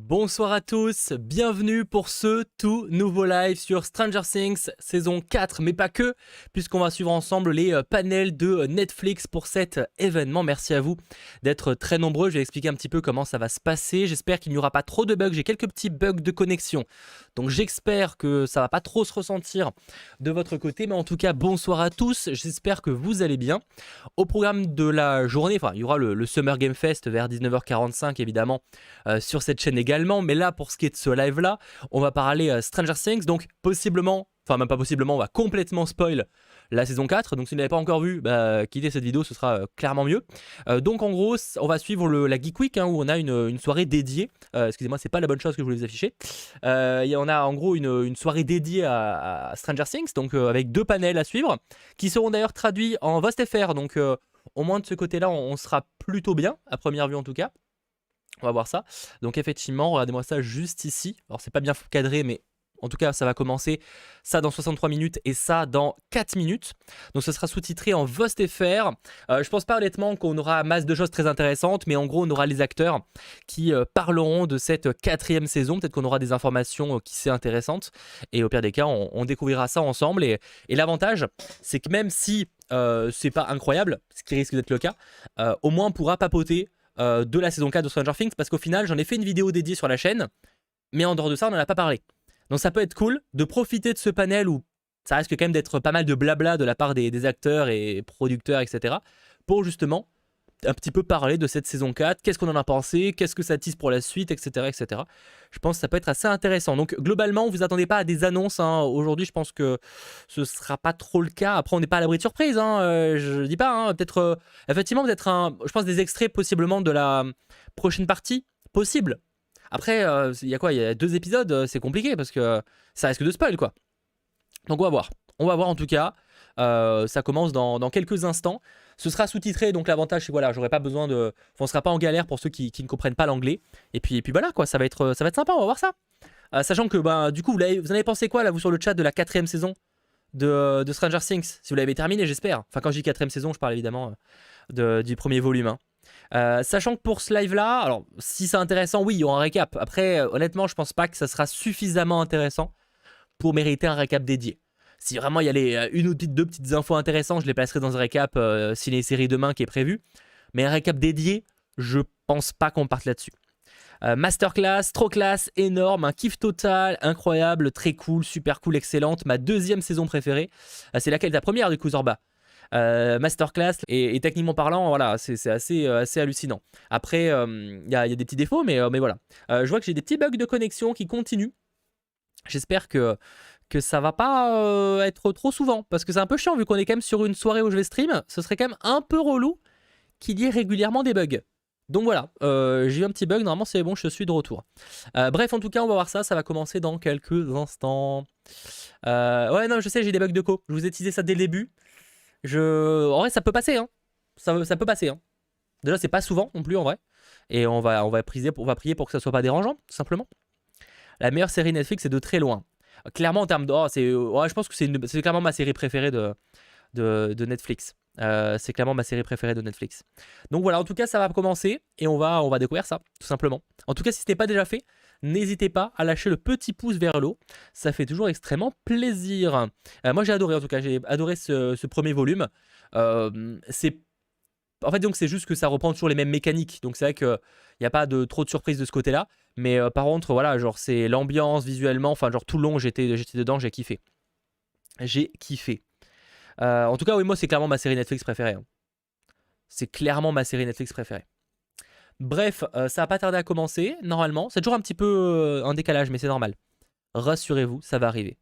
Bonsoir à tous, bienvenue pour ce tout nouveau live sur Stranger Things saison 4, mais pas que, puisqu'on va suivre ensemble les panels de Netflix pour cet événement. Merci à vous d'être très nombreux, je vais expliquer un petit peu comment ça va se passer. J'espère qu'il n'y aura pas trop de bugs, j'ai quelques petits bugs de connexion, donc j'espère que ça va pas trop se ressentir de votre côté, mais en tout cas bonsoir à tous, j'espère que vous allez bien. Au programme de la journée, enfin il y aura le Summer Game Fest vers 19h45 évidemment sur cette chaîne également, mais là pour ce qui est de ce live là, on va parler Stranger Things, donc possiblement, enfin même pas possiblement, on va complètement spoil la saison 4, donc si vous n'avez pas encore vu, quittez cette vidéo, ce sera clairement mieux. Donc en gros, on va suivre la Geek Week, où on a une soirée dédiée, excusez-moi, c'est pas la bonne chose que je voulais vous afficher. On a en gros une soirée dédiée à Stranger Things, donc avec 2 panels à suivre, qui seront d'ailleurs traduits en Voici, faire, donc au moins de ce côté-là, on sera plutôt bien, à première vue en tout cas. On va voir ça. Donc effectivement, regardez-moi ça juste ici. Alors c'est pas bien cadré, mais en tout cas ça va commencer ça dans 63 minutes et ça dans 4 minutes. Donc ce sera sous-titré en Voici, faire. Je pense pas honnêtement qu'on aura masse de choses très intéressantes, mais en gros on aura les acteurs qui parleront de cette 4e saison. Peut-être qu'on aura des informations qui sont intéressantes. Et au pire des cas, on découvrira ça ensemble. Et l'avantage, c'est que même si c'est pas incroyable, ce qui risque d'être le cas, au moins on pourra papoter de la saison 4 de Stranger Things, parce qu'au final j'en ai fait une vidéo dédiée sur la chaîne, mais en dehors de ça on n'en a pas parlé. Donc ça peut être cool de profiter de ce panel où ça risque quand même d'être pas mal de blabla de la part des acteurs et producteurs, etc. pour justement un petit peu parler de cette saison 4, qu'est-ce qu'on en a pensé, qu'est-ce que ça tease pour la suite, etc., etc. Je pense que ça peut être assez intéressant. Donc globalement, vous attendez pas à des annonces, hein. Aujourd'hui, je pense que ce sera pas trop le cas. Après, on n'est pas à l'abri de surprise, hein. Je dis pas, hein. Peut-être, effectivement, peut-être je pense des extraits possiblement de la prochaine partie, possible. Après, il y a quoi? Il y a 2 épisodes, c'est compliqué parce que ça risque de spoil, quoi. Donc on va voir. On va voir en tout cas. Ça commence dans quelques instants. Ce sera sous-titré, donc l'avantage c'est voilà, j'aurai pas besoin de. Enfin, on sera pas en galère pour ceux qui ne comprennent pas l'anglais. Et puis voilà quoi, ça va être sympa, on va voir ça. Sachant que du coup, vous en avez pensé quoi là, vous sur le chat de la 4e saison de Stranger Things? Si vous l'avez terminé, j'espère. Enfin, quand je dis 4e saison, je parle évidemment du premier volume, hein. Sachant que pour ce live là, alors si c'est intéressant, oui, il y aura un récap. Après, honnêtement, je pense pas que ça sera suffisamment intéressant pour mériter un récap dédié. Si vraiment il y a une ou 2 petites infos intéressantes, je les placerai dans un récap ciné-série demain qui est prévu. Mais un récap dédié, je pense pas qu'on parte là-dessus. Masterclass, trop classe, énorme, un kiff total, incroyable, très cool, super cool, excellente. Ma 2e saison préférée. C'est laquelle? Ta première du coup, Zorba? Masterclass et techniquement parlant, voilà, c'est assez hallucinant. Après, il y a des petits défauts, mais voilà. Je vois que j'ai des petits bugs de connexion qui continuent. J'espère que ça va pas être trop souvent, parce que c'est un peu chiant vu qu'on est quand même sur une soirée où je vais stream. Ce serait quand même un peu relou qu'il y ait régulièrement des bugs. Donc voilà, j'ai eu un petit bug, normalement c'est bon, je suis de retour. Bref, en tout cas on va voir ça, ça va commencer dans quelques instants. Ouais non, je sais, j'ai des bugs de co, je vous ai teasé ça dès le début. En vrai ça peut passer, hein. Ça peut passer, hein. Déjà c'est pas souvent non plus en vrai. Et on va prier pour que ça soit pas dérangeant, tout simplement. La meilleure série Netflix c'est de très loin. Clairement en termes de... je pense que c'est clairement ma série préférée de Netflix. C'est clairement ma série préférée de Netflix. Donc voilà, en tout cas ça va commencer et on va découvrir ça, tout simplement. En tout cas si ce n'est pas déjà fait, n'hésitez pas à lâcher le petit pouce vers le haut. Ça fait toujours extrêmement plaisir. Moi j'ai adoré, en tout cas j'ai adoré ce premier volume. En fait, donc c'est juste que ça reprend toujours les mêmes mécaniques. Donc c'est vrai qu'il n'y a pas trop de surprises de ce côté-là. Mais par contre, voilà, genre c'est l'ambiance visuellement. Enfin, genre tout le long, j'étais dedans, j'ai kiffé. J'ai kiffé. En tout cas, oui, moi, c'est clairement ma série Netflix préférée, hein. C'est clairement ma série Netflix préférée. Bref, ça va pas tarder à commencer, normalement. C'est toujours un petit peu un décalage, mais c'est normal. Rassurez-vous, ça va arriver.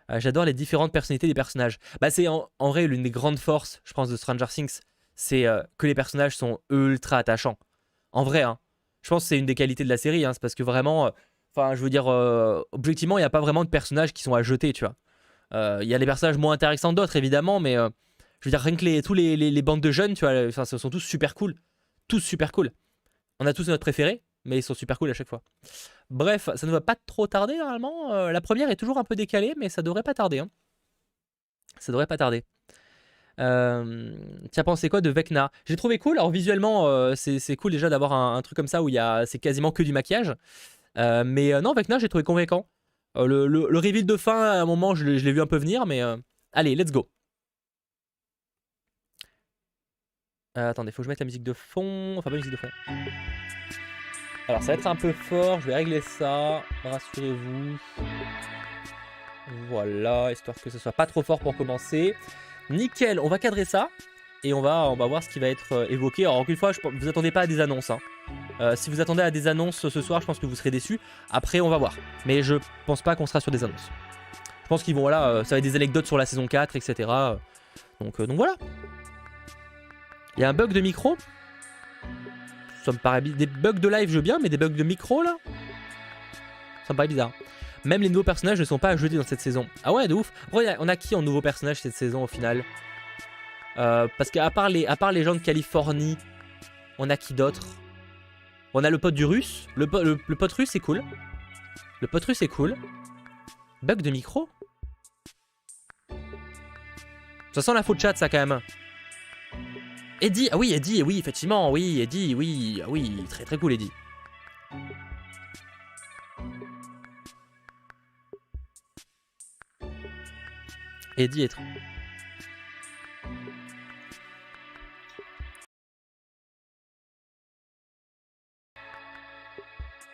J'adore les différentes personnalités des personnages. C'est en vrai l'une des grandes forces, je pense, de Stranger Things. C'est que les personnages sont ultra attachants. En vrai, hein. Je pense que c'est une des qualités de la série, hein. C'est parce que vraiment, enfin, je veux dire, objectivement, il n'y a pas vraiment de personnages qui sont à jeter, tu vois. Il y a des personnages moins intéressants d'autres, évidemment, mais je veux dire, rien que tous les bandes de jeunes, tu vois, ce sont tous super cool. Tous super cool. On a tous notre préféré, mais ils sont super cool à chaque fois. Bref, ça ne va pas trop tarder, normalement. La première est toujours un peu décalée, mais ça devrait pas tarder, hein. Ça devrait pas tarder. Tu as pensé quoi de Vecna? J'ai trouvé cool. Alors visuellement, c'est cool déjà d'avoir un truc comme ça où c'est quasiment que du maquillage. Mais non, Vecna, j'ai trouvé convaincant. Le reveal de fin, à un moment, je l'ai vu un peu venir, mais allez, let's go. Attendez, faut que je mette la musique de fond. Enfin, pas la musique de fond. Alors, ça va être un peu fort. Je vais régler ça. Rassurez-vous. Voilà, histoire que ce soit pas trop fort pour commencer. Nickel, on va cadrer ça. Et on va voir ce qui va être évoqué. Alors, encore une fois, vous attendez pas à des annonces. Hein. Si vous attendez à des annonces ce soir, je pense que vous serez déçus. Après, on va voir. Mais je pense pas qu'on sera sur des annonces. Je pense qu'ils vont, voilà, ça va être des anecdotes sur la saison 4, etc. Donc voilà. Il y a un bug de micro. Ça me paraît bizarre. Des bugs de live, je veux bien, mais des bugs de micro, là, ça me paraît bizarre. Même les nouveaux personnages ne sont pas ajoutés dans cette saison. Ah ouais, de ouf. On a qui en nouveaux personnages cette saison, au final? Parce qu'à part les gens de Californie, on a qui d'autre? On a le pote du russe. Le pote russe, c'est cool. Le pote russe, c'est cool. Bug de micro? Ça sent la faute chat, ça, quand même. Eddie, ah oui, Eddie, oui, effectivement, oui, Eddie, oui, ah oui, très très cool, Eddie. Eddie est...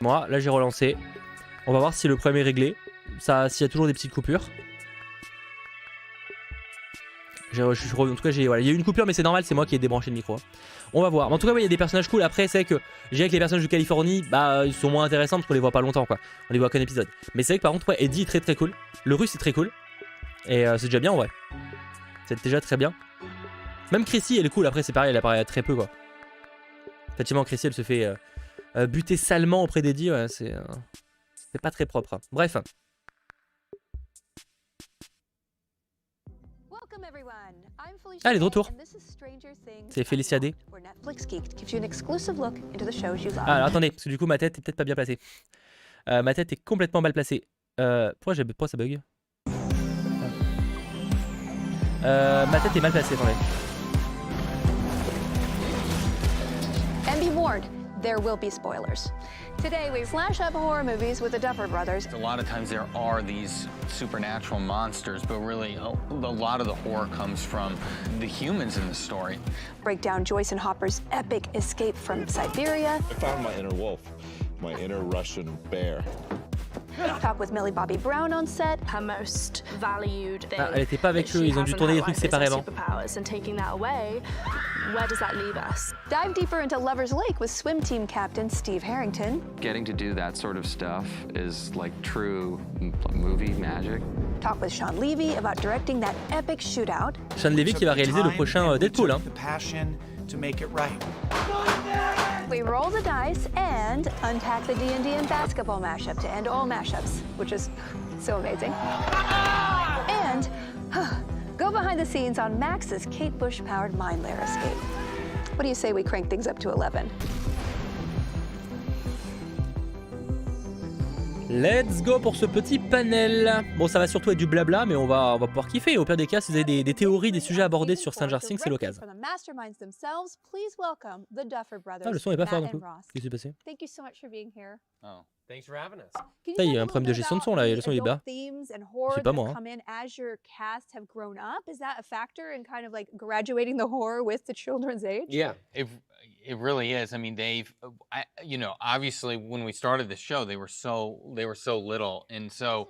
Moi, là j'ai relancé. On va voir si le problème est réglé. S'il y a toujours des petites coupures. En tout cas, voilà, il y a eu une coupure, mais c'est normal, c'est moi qui ai débranché le micro. On va voir. Mais en tout cas, il y a des personnages cool. Après, c'est que j'ai avec les personnages de Californie, bah, ils sont moins intéressants parce qu'on les voit pas longtemps, quoi. On les voit qu'un épisode. Mais c'est vrai que par contre, ouais, Eddie est très très cool. Le russe est très cool. Et c'est déjà bien en vrai. C'est déjà très bien. Même Chrissy, elle est cool. Après, c'est pareil, elle apparaît très peu, quoi. Effectivement, Chrissy, elle se fait buter salement auprès d'Eddie. Ouais, c'est pas très propre. Hein. Bref. Ah, elle est de retour. C'est Félicia D. Ah, alors attendez, parce que du coup, ma tête est peut-être pas bien placée. Ma tête est complètement mal placée. Pourquoi ça bug? Ma tête est mal placée, attendez. And be warned, there will be spoilers. Today we slash up horror movies with the Duffer Brothers. A lot of times there are these supernatural monsters, but really a lot of the horror comes from the humans in the story. Break down Joyce and Hopper's epic escape from Siberia. I found my inner wolf, my inner Russian bear. Talk with Millie Bobby Brown on set. Her most valued thing. Ah, elle était pas avec eux, ils ont dû tourner des trucs séparément. And taking that away, where does that leave us? Dive deeper into Lover's Lake with swim team captain Steve Harrington. Getting to do that sort of stuff is like true movie magic. Talk with Sean Levy about directing that epic shootout. Sean Levy qui va réaliser le prochain Deadpool. Hein. We roll the dice and unpack the D&D and basketball mashup to end all mashups, which is so amazing. And go behind the scenes on Max's Kate Bush-powered mind layer escape. What do you say we crank things up to 11? Let's go pour ce petit panel. Bon, ça va surtout être du blabla, mais on va pouvoir kiffer. Au pire des cas, si vous avez des théories, des sujets abordés sur Stranger Things, c'est l'occasion. Ah, le son est pas fort non plus. Qu'est-ce qui s'est passé? Oh, thanks for having us. Ça, il y a un problème de gestion de son là, et le son est bas. C'est pas moi. Hein. Yeah, it really is. I mean, you know, obviously when we started the show, they were so little, and so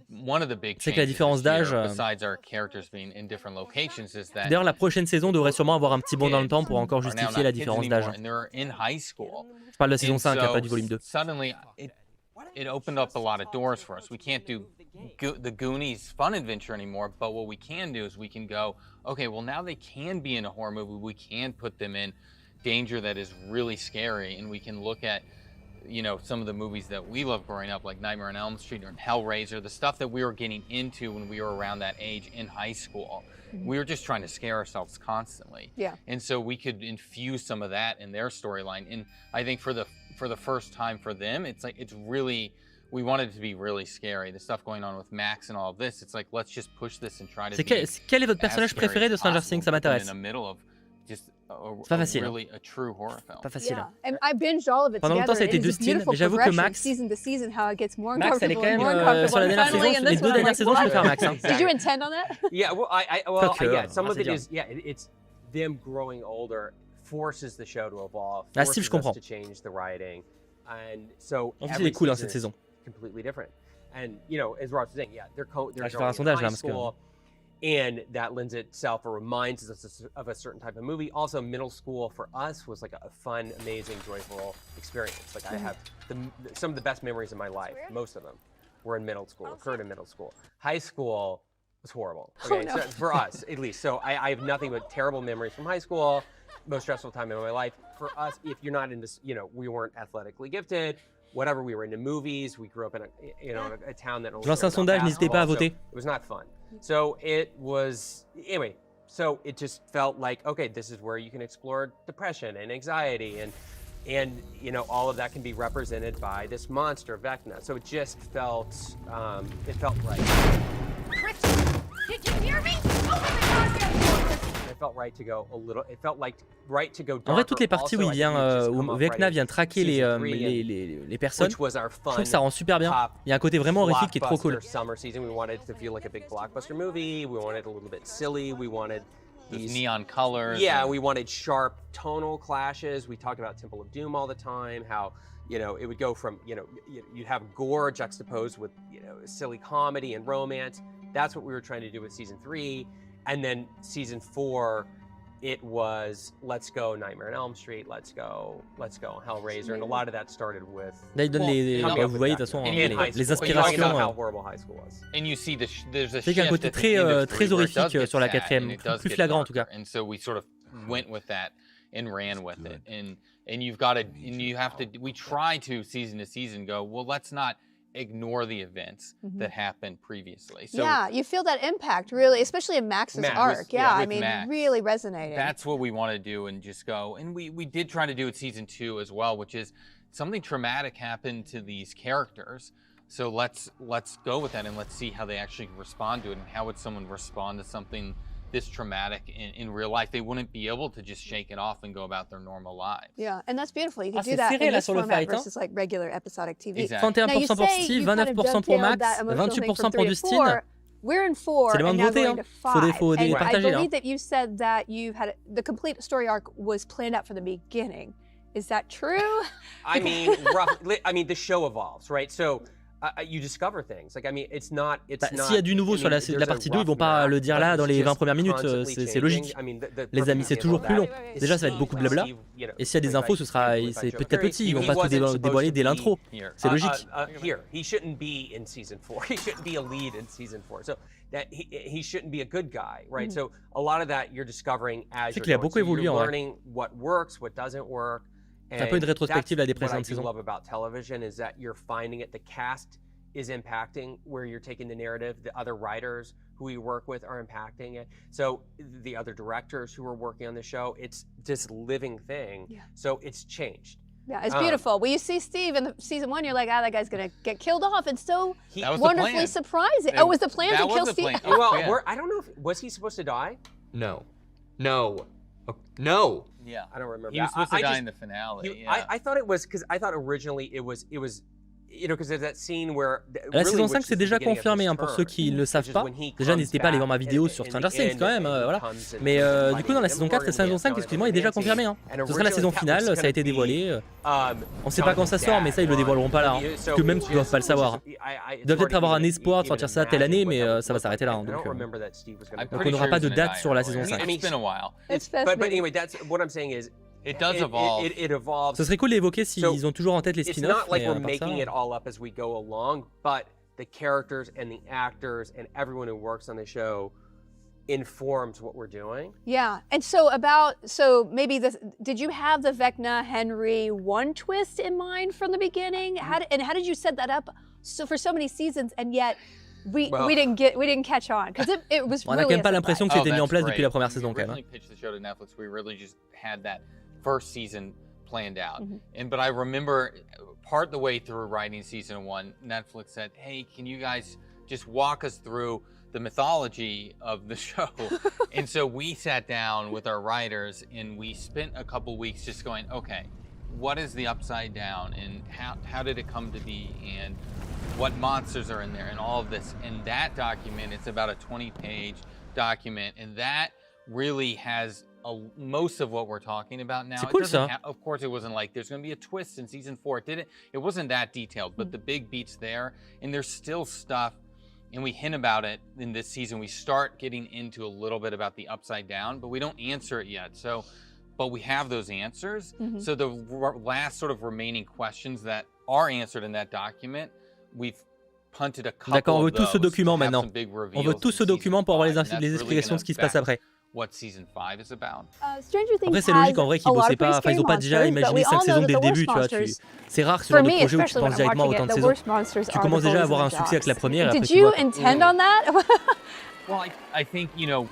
one of the big c'est que la différence d'âge. Besides our characters being in different locations, is that. D'ailleurs, la prochaine saison devrait sûrement avoir un petit bond dans le temps pour encore justifier la différence d'âge. Je parle de la saison 5, pas du volume 2. Suddenly, it opened up a lot of doors for us. We can't do the Goonies fun adventure anymore, but what we can do is we can go, okay, well now they can be in a horror movie. We can put them in danger that is really scary, and we can look at, you know, some of the movies that we loved growing up, like Nightmare on Elm Street or Hellraiser, the stuff that we were getting into when we were around that age in high school. We were just trying to scare ourselves constantly. Yeah. And so we could infuse some of that in their storyline. And I think for the first time for them, it's really, we wanted it to be really scary. The stuff going on with Max and all of this, it's like, let's just push this and try to Quel est votre personnage préféré de Stranger Things? Ça m'intéresse. just pas facile, hein. really a true horror film. Pas facile. Yeah, and I binged all of it Pendant longtemps, ça a together. été It is a Dustin, beautiful mais j'avoue que progression, Max, season to season, how it gets more Max, elle est uncomfortable quand même and more uncomfortable. sur la and dernière finally, saison, in les this deux one, I'm dernières like, saisons, je what? préfère Max. Hein. Did you intend on that? Yeah, well, Quoique, yeah, some of c'est it bien. is, yeah, it's them growing older forces the show to evolve, Ah, Steve, je forces us comprends. to change the writing, and so En plus, il every est cool hein, season cette is saison. completely different. And you know, as Rob was saying, yeah, they're Ah, je vais faire going un in sondage là high parce que. school, and that lends itself or reminds us of a certain type of movie. Also, middle school for us was like a fun, amazing, joyful experience. Like I have some of the best memories of my life. Most of them were in middle school, occurred in middle school. High school was horrible. Okay, so for us at least. So I have nothing but terrible memories from high school. Most stressful time in my life. For us, if you're not in this, you know, we weren't athletically gifted. Whatever, we were into movies. We grew up in a town that. Je lance un sondage, n'hésitez pas à voter. It was not fun. So it was, anyway, so it just felt like, okay, this is where you can explore depression and anxiety and you know, all of that can be represented by this monster, Vecna. So it just felt, it felt right. Did you hear me? Open the goddamn door! It felt right to go a little, it felt like right to go darker. En vrai, toutes les parties où Also, il I vient, think we've just come où up Vecna right vient in traquer season 3 les personnes, which was our je fun, trouve que ça rend super bien. Il y a un côté vraiment horrifique qui est trop cool. blockbuster summer season. We wanted it to feel like a big blockbuster movie. We wanted it a little bit silly. We wanted These neon colors. Yeah, and- we wanted sharp tonal clashes. We talked about Temple of Doom all the time, how, you know, it would go from, you know, you'd have gore juxtaposed with, you know, silly comedy and romance. That's what we were trying to do with season 3. And then season 4, it was, let's go Nightmare on Elm Street, let's go Hellraiser. And a lot of that started with... Là, il donne les. coming Bah, up vous with voyez, that. de toute façon, In les high school. You inspirations. talk about how horrible high school was. And you see there's a C'est qu'il y a un shift côté at the end of très 3 where it does horrifique get sur la sad quatrième, and it does plus get flagrant en tout darker. cas. And so we sort of went with that and ran with it. And you've got to, and you have to, we try to season go, well, let's not ignore the events that happened previously. So Yeah, you feel that impact really, especially in Max's Max, arc. Yeah, I with mean, Max. really resonating. that's what we want to do and just go. And we did try to do it season 2 as well, which is something traumatic happened to these characters. So let's go with that and let's see how they actually respond to it, and how would someone respond to something this traumatic in real life. They wouldn't be able to just shake it off and go about their normal lives. Yeah, and that's beautiful. You can Ah, do c'est that serré, in là, this sur le format fight, hein. versus like regular episodic TV. Exactly. 31% Now, you pour say Steve, you kind of 29% pour dovetailed Max, that emotional thing 28% from pour 3 to Dustin. 4. We're in 4 C'est le moment and de now voter, going hein. to 5. Faut And I départager, believe hein. that you said that you've had the complete story arc was planned out from the beginning. Is that true? I mean, roughly, I mean, the show evolves, right? So you discover things. Like, I mean, it's not. Bah, s'il y a du nouveau sur la partie 2, ils vont pas le dire là dans les 20 premières minutes, c'est logique. Les amis, c'est toujours plus long. Déjà, ça va être beaucoup de blabla. Et s'il y a des infos, c'est petit à petit, ils vont pas tout dévoiler dès l'intro. C'est logique. Here, he shouldn't be in season 4. He shouldn't be a lead in season 4. So that he shouldn't be a good guy, right? So a lot of that you're discovering as C'est you're qu'il a going. beaucoup So évolué, you're en vrai. learning what works, what doesn't work. C'est un peu une rétrospective là, des précédentes What I do saisons. love about television is that you're finding it. The cast is impacting where you're taking the narrative. The other writers who you work with are impacting it. So the other directors who are working on the show, it's this living thing. Yeah. So it's changed. Yeah, it's beautiful. Well, you see Steve in the season 1, you're like, that guy's gonna get killed off. It's so That was the wonderfully plan. surprising. Oh, was the plan That to was kill the Steve? plan. Well, Yeah. I don't know if was he supposed to die? No. Yeah. I don't remember. He was supposed to I die just- in the finale. He- yeah. I thought it was because I thought originally it was you know, because there's that scene where La really, saison which 5, is c'est the déjà beginning of confirmé his hein, pour turn, ceux qui ne le savent which is pas. when he Déjà, comes n'hésitez pas à aller voir ma back vidéo in- sur in Stranger the Things end quand même. and he Voilà. comes and Mais fighting du coup, dans la the saison 4 et Emperor saison and 5, Nancy. excusez-moi, est déjà confirmé. Hein. And Ce sera la saison originally, that finale, was ça a gonna été be, dévoilé. On sait pas quand ça sort, mais ça, ils le dévoileront pas là. Hein. Parce que même, ils doivent pas le savoir. Ils doivent peut-être avoir un espoir de sortir ça telle année, mais ça va s'arrêter là. Hein, donc I'm donc on pretty n'aura sure pas he's de gonna date die sur la early. saison 5. It's been a while. It's but fascinating. anyway, that's what I'm saying is It does evolve. It evolves. Ce serait cool d'évoquer s'ils ont toujours en tête les It's spin-offs. not like mais we're à part ça, making it all up as we go along, but the characters and the actors and everyone who works on the show informs what we're doing. Yeah, and so maybe did you have the Vecna Henry 1 twist in mind from the beginning? How did you set that up for so many seasons and yet we didn't catch on because it was On a really quand même pas a l'impression que surprise. c'était mis en that's place great. depuis la première When saison we quand même. originally pitched the show to Netflix, we really just had that first season planned out. Mm-hmm. But I remember part the way through writing season 1, Netflix said, "Hey, can you guys just walk us through the mythology of the show. And so we sat down with our writers and we spent a couple weeks just going, okay, what is the Upside Down and how did it come to be and what monsters are in there and all of this. And that document, it's about a 20-page document, and that really has most of what we're talking about now. C'est cool, It doesn't ça. of course, it wasn't like there's going to be a twist in season 4. It wasn't that detailed, but the big beats there, and there's still stuff, and we hint about it in this season. We start getting into a little bit about the Upside Down, but we don't answer it yet. So, but we have those answers. So the last sort of remaining questions that are answered in that document, we've punted a couple D'accord, on veut of tout ce those document to have maintenant. some big On veut reveals tout in ce season document pour avoir 5, and that's les really explications gonna de ce qui se passe affect après. what season 5 is about. Stranger Things Après, c'est logique en vrai has qu'ils a lot bossaient of pas, enfin ils ont pas déjà pretty scary imaginé monsters, 5 saisons but dès le we all know début, tu that vois. the worst C'est rare ce For genre de me, projet où tu especially penses when I'm directement à watching autant it, de the saisons. worst monsters Tu are commences the déjà à bullies avoir and un the succès avec la jocks. première, et après Did tu you vois. intend on that? Well, I think, you know,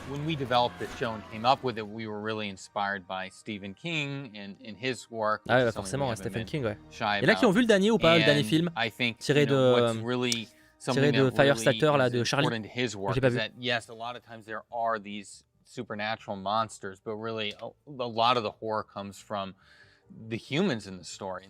when we developed this show and came up with it, we were really inspired by Stephen King and his work. Ah ouais, which bah is something forcément, we ouais, haven't Stephen been King, ouais. shy Il y en a qui ont about. vu le dernier ou pas, le dernier And film I think, tiré you know, de what's really something de that Fire really Starter, là, is de Charlie. important to his work l'ai pas is vu. that, yes, a lot of times there are these supernatural monsters, but really a lot of the horror comes from the humans in the story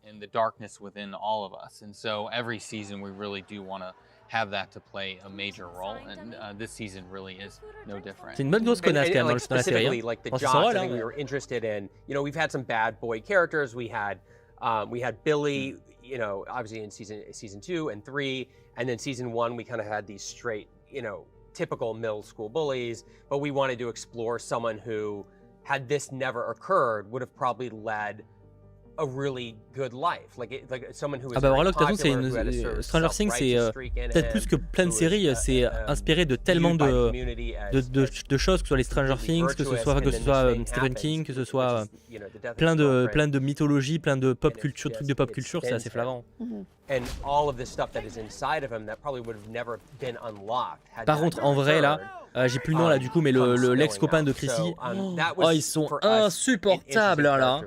and the darkness within all of us. And so every season we really do want to have that to play a major role, and this season really is no different. C'est une bonne grosse connasse quand même like dans la série. specifically, Hein. like the Enfin, c'est jocks, son I rôle, think hein. we were interested in. You know, we've had some bad boy characters. We had Billy. You know, obviously in season 2 and 3, and then season 1 we kind of had these straight, you know, typical middle school bullies. But we wanted to explore someone who, had this never occurred, would have probably led a really good life, like someone who was Ah bah very alors là, de toute façon, c'est popular, who had a sort une of Stranger Things, c'est self-righteous streak in peut-être him, plus que plein de who was, séries, c'est inspiré de tellement viewed by the de community as de choses, que ce soit les Stranger Things, que ce soit Stephen King, que ce soit plein de mythologie, plein de pop culture, trucs de pop culture, c'est assez flagrant. And all of this stuff that is inside of him that probably would have never been unlocked. Par contre, en vrai là, j'ai plus le nom là du coup, mais l'ex-copain de Chrissy, oh ils sont insupportables là.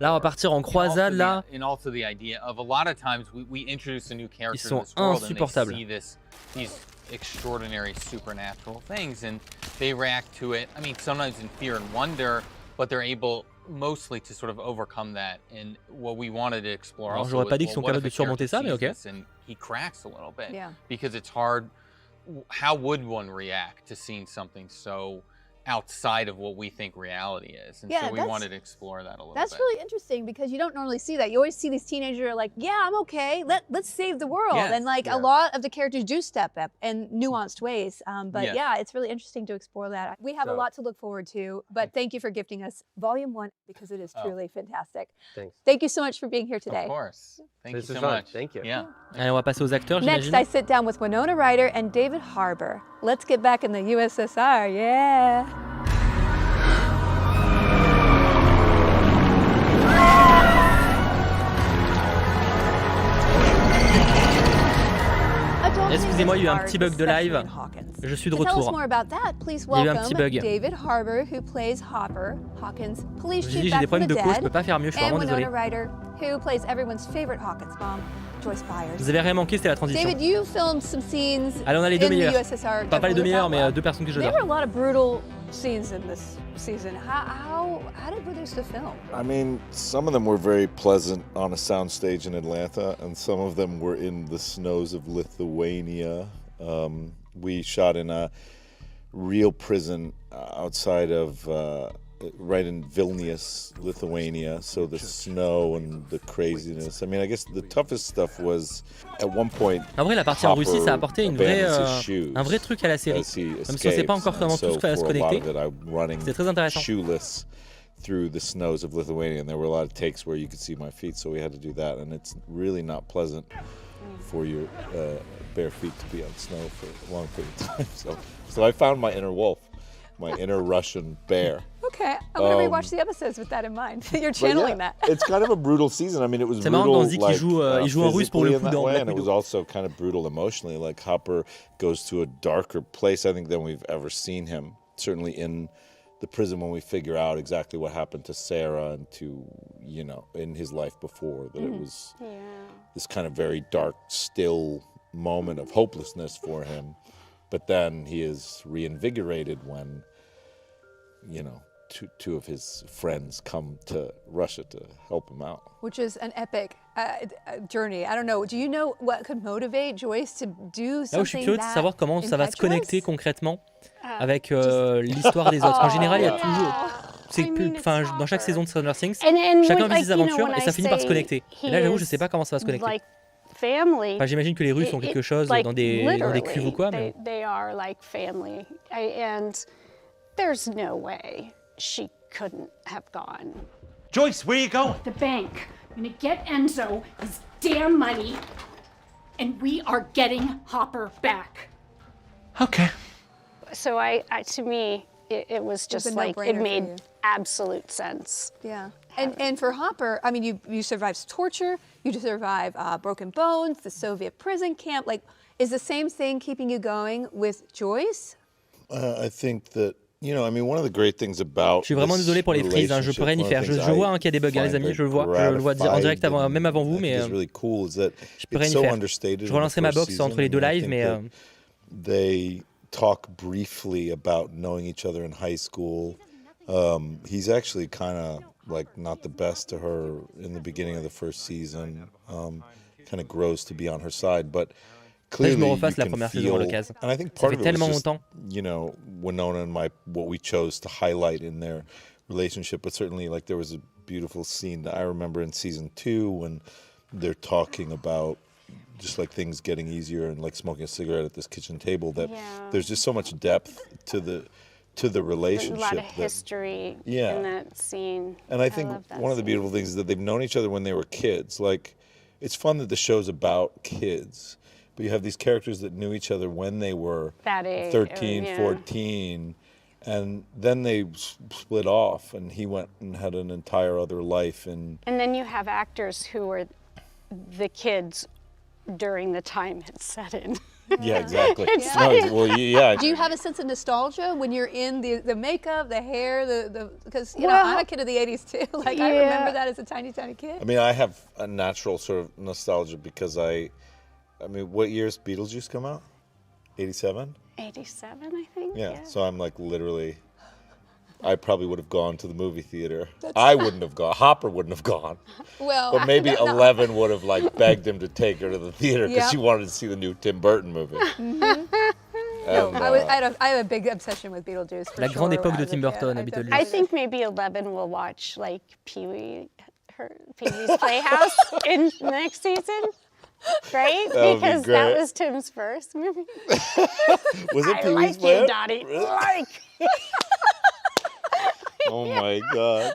Là, on va partir en croisade là. And also the idea of a lot of times we introduce a new character Ils sont in this world and insupportables. they see these extraordinary supernatural things and they react to it. I mean, sometimes in fear and wonder, but they're able mostly to sort of overcome that. And what we wanted to explore Alors, also j'aurais pas was, dit qu'ils sont well, what capables if de a surmonter ça, mais character ok. sees this and he cracks a little bit Yeah. because it's hard. How would one react to seeing something so outside of what we think reality is? And Yeah, so we that's- wanted to explore that a little That's bit. really interesting because you don't normally see that. You always see these teenagers who are like, yeah, I'm okay. Let's save the world. Yes, And like yeah. a lot of the characters do step up in nuanced ways. But Yes. yeah, it's really interesting to explore that. We have a So- lot to look forward to, but thank you for gifting us Volume 1 because it is Oh. truly fantastic. Thanks. Thank you so much for being here today. Of course. Thank This you is so fun. much. Thank you. Yeah. Allez, on va passer aux acteurs, Next, j'imagine. I sit down with Winona Ryder and David Harbour. Let's get back in the USSR, yeah. Excusez-moi, il y a eu un petit bug de live. Je suis de To tell us retour. more about that, please Il y a eu un petit welcome bug. David Harbour, who plays Hopper, Hawkins' police Je chief dis, j'ai back des from problèmes the de cause, je dead, peux pas faire mieux, je suis and vraiment désolé. Winona Ryder, who plays everyone's favorite Hawkins mom, Joyce Byers. Vous avez rien manqué, c'était la transition. David, you filmed some scenes Allez, on a les deux in the meilleurs. USSR. Pas les deux definitely meilleurs, without mais love. deux personnes que There j'adore. were a lot of brutal scenes in this season. How did we produce the film? I mean, some of them were very pleasant on a soundstage in Atlanta, and some of them were in the snows of Lithuania. We shot in a real prison outside of, right in Vilnius, Lithuania. So the snow and the craziness. I mean, I guess the toughest stuff was at one point. En vrai, la partie en Russie, ça a apporté un vrai truc à la série. Même si Même si on sait pas encore comment tout va se connecter. C'est très intéressant. Shoeless through the snows of Lithuania, and there were a lot of takes where you could see my feet, so we had to do that, and it's really not pleasant for your bare feet to be on snow for a long period of time. So I found my inner wolf, my inner Russian bear. Okay, I'm going to rewatch the episodes with that in mind. You're But channeling yeah, that. it's kind of a brutal season. I mean, it was C'est marrant quand on brutal se dit like, qu'il joue en russe pour le physically coup in that dans way, Black and it was Widow. also kind of brutal emotionally. Like Hopper goes to a darker place, I think, than we've ever seen him. Certainly in the prison when we figure out exactly what happened to Sarah and to, you know, in his life before, that it was this kind of very dark, still moment of hopelessness for him. But then he is reinvigorated when, you know, two of his friends come to Russia to help him out. Which is an epic journey. I don't know. Do you know what could motivate Joyce to do something? Là où je suis curieux de savoir comment ça va se impetuous? connecter concrètement avec l'histoire des autres. En général, il y a toujours, dans chaque saison de Stranger Things, chacun vit ses aventures et ça finit par se connecter. Et là, j'avoue, je sais pas comment ça va se connecter. Enfin, j'imagine que les Russes ont quelque chose dans des cuves ou quoi. Mais... They are like family, and there's no way she couldn't have gone. Joyce, where are you going? The bank. I'm gonna get Enzo his damn money, and we are getting Hopper back. Okay. So to me, it was just a like, no-brainer it for made you. absolute sense. Yeah. And for Hopper, I mean, you survived torture, you survived broken bones, the Soviet prison camp. Like, is the same thing keeping you going with Joyce? I think that, you know, I mean, one of the great things about. Je suis vraiment désolé pour les frises, hein, je peux rien y faire. Je vois qu'il y a des bugs, hein, les amis, je le vois en direct même avant vous, mais really cool is that je peux rien y faire. Je relancerai ma box entre les deux lives, mais they talk briefly about knowing each other in high school. He's actually kind of like not the best to her in the beginning of the first season. Kind of grows to be on her side, but clearly you can feel. And I think part of it was just, you know, Winona and what we chose to highlight in their relationship. But certainly, like, there was a beautiful scene that I remember in season 2 when they're talking about just like things getting easier and like smoking a cigarette at this kitchen table. That there's just so much depth to the relationship. A lot of history in that scene. And I think one of the beautiful things is that they've known each other when they were kids. Like, it's fun that the show's about kids, but you have these characters that knew each other when they were that age, 13, 14, and then they split off, and he went and had an entire other life. And then you have actors who were the kids during the time it's set in. Yeah, exactly. Do you have a sense of nostalgia when you're in the makeup, the hair, because you know, I'm a kid of the 80s too. Like, I remember that as a tiny kid. I mean, I have a natural sort of nostalgia because I mean, what year's Beetlejuice come out? 87? 87, I think. Yeah, so I'm like literally, I probably would have gone to the movie theater. I wouldn't have gone. Hopper wouldn't have gone. Well, but maybe 11 would have like begged him to take her to the theater because she wanted to see the new Tim Burton movie. No, I have a big obsession with Beetlejuice. For La grande sure, époque de Tim Burton, habituellement. I think maybe 11 will watch like Pee-wee's Playhouse in next season. Right? Because that was Tim's first movie. Was it I Pee-wee's like you, Dottie. Really? Like. Oh my God.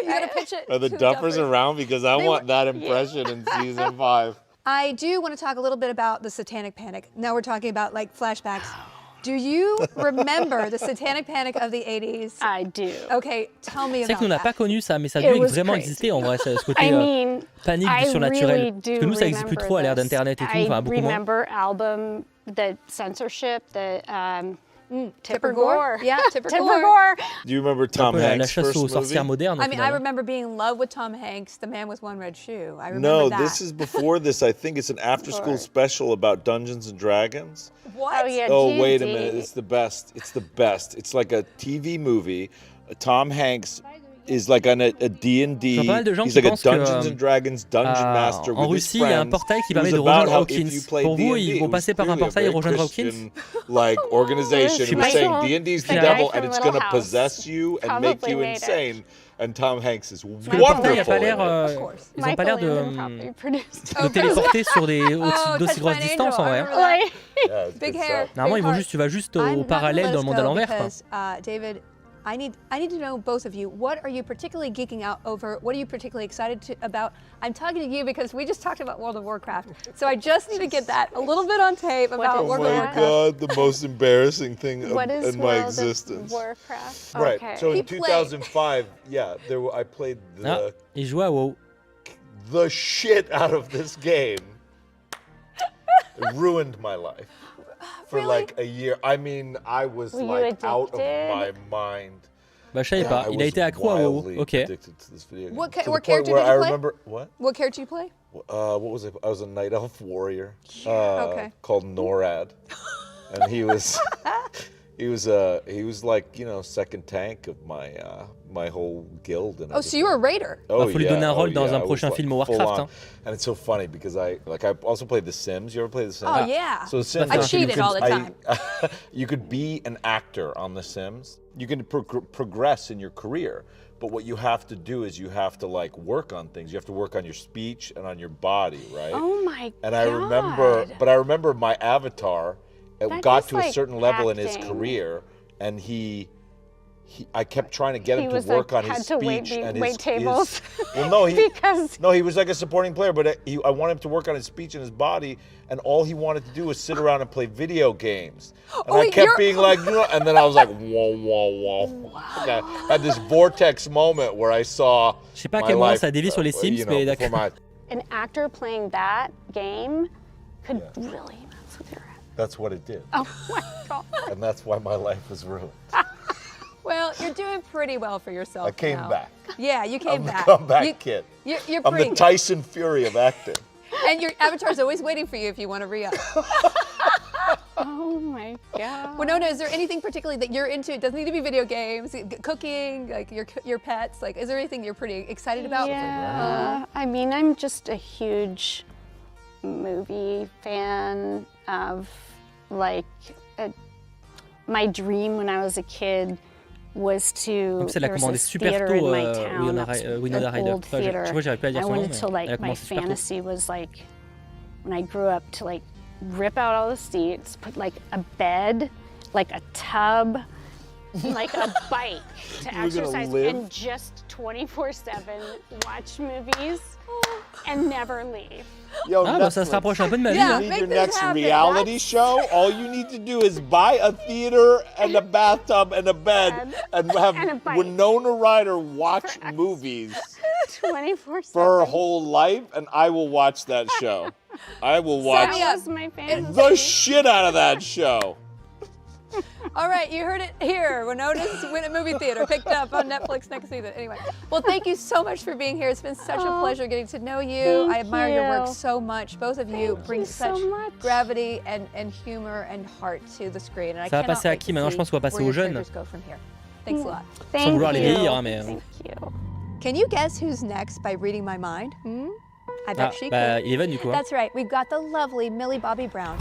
You gotta pitch it. Are the Duffers around? Because I want that impression in season 5. I do want to talk a little bit about the Satanic Panic. Now we're talking about like flashbacks. Do you remember the Satanic Panic of the 80s? I do. Okay, tell me about that. C'est vrai que nous n'a pas connu ça, mais ça a dû vraiment exister en vrai, ce côté panique du surnaturel. Parce que nous, ça n'existe plus trop à l'ère d'Internet et tout, enfin beaucoup moins. I remember the censorship, the Tipper Gore. Yeah, Tipper Gore. Gore. Do you remember Tom Hanks' La chasse aux sorcières modernes. I mean, I remember being in love with Tom Hanks, the man with one red shoe. I remember that. No, this is before this. I think it's an after-school special about Dungeons and Dragons. What? Oh, yeah, Oh, D&D. wait a minute. It's the best. It's the best. It's like a TV movie. Tom Hanks is like on a D&D. He's like a Dungeons and Dragons dungeon master with en his Russie, il y a un portail qui permet de rejoindre Hawkins. Pour vous, ils vont passer par un portail et rejoindre Hawkins. Like organization, it was saying D&D's the devil and it's going to possess you and make you insane. And Tom Hanks is wonderful. Le portail n'a pas l'air, ils n'ont pas l'air de téléporter sur d'aussi grosses distances en vrai. Yeah, big hair. Normalement, tu vas juste au parallèle dans le monde à l'envers. David, I need to know, both of you, what are you particularly geeking out over? What are you particularly excited about? I'm talking to you because we just talked about World of Warcraft. So I just need to get that a little bit on tape about World of Warcraft. Oh my God, the most embarrassing thing What is in my World existence. Of Warcraft? Right, Okay. so in 2005, I played Il jouait à WoW. The shit out of this game. It ruined my life. For like a year. I mean, I was like out of my mind. Bah, je savais pas. Il a été accro à WoW. Ok. What character did you play? I remember what? What character did you play? What was it? I was a night elf warrior. Okay. Called NORAD. and he was like, you know, second tank of my whole guild. And Oh, so you were a raider? Oh, faut lui donner un rôle dans un prochain film Warcraft. Hein. And it's so funny because I also played The Sims. You ever played The Sims? Oh yeah. So The Sims, I cheated all the time. You could be an actor on The Sims. You can progress in your career. But what you have to do is you have to like work on things. You have to work on your speech and on your body, right? Oh my God. And I remember my avatar got to a certain level in his career, and I kept trying to get him to work on his speech and wait tables. Well, no, he was like a supporting player, but I wanted him to work on his speech and his body, and all he wanted to do was sit around and play video games. And I kept being like, you know, and then I was like, whoa, whoa, whoa. Wow. Okay. I had this vortex moment where I saw. Je sais pas à quel moment ça dévie sur les Sims, mais d'accord. An actor playing that game could really mess with your head. That's what it did. Oh my God. And that's why my life was ruined. Well, you're doing pretty well for yourself. I came back. Yeah, you came back. I'm the comeback kid. You're I'm pretty the Tyson Fury of acting. And your avatar's always waiting for you if you want to re-up. Oh my God. Winona, is there anything particularly that you're into? It doesn't need to be video games, cooking, like your pets. Like, is there anything you're pretty excited about? Yeah. I mean, I'm just a huge movie fan of like my dream when I was a kid was to elle a there was commandé this super theater tôt in my town, Winona an Ryder. old theater. Je vois, j'arrive pas à dire I son nom, wanted mais to elle a like my commencé super tôt. fantasy was like when I grew up to like rip out all the seats, put like a bed, like a tub, like a bike to exercise, and just 24/7 watch movies and never leave. Yo, bah ça se rapproche un peu de ma vie. Yeah, You make need your this next happen. reality show. All you need to do is buy a theater and a bathtub and a bed and have And a bike. Winona Ryder watch movies 24/7. for her whole life, and I will watch that show. I will watch That was my fantasy. the shit out of that show. All right, you heard it here. Winona's Win a Movie Theater picked up on Netflix next season. Anyway, well, thank you so much for being here. It's been such a pleasure getting to know you. I admire your work so much. Both of you bring such gravity and humor and heart to the screen. And Ça va passer à qui maintenant? Je pense qu'on va passer aux jeunes. Thanks a lot. Sans vouloir les vieillir, mais. Thank you. Can you guess who's next by reading my mind? I bet she bah, could. Eleven du coup. Hein. That's right. We've got the lovely Millie Bobby Brown.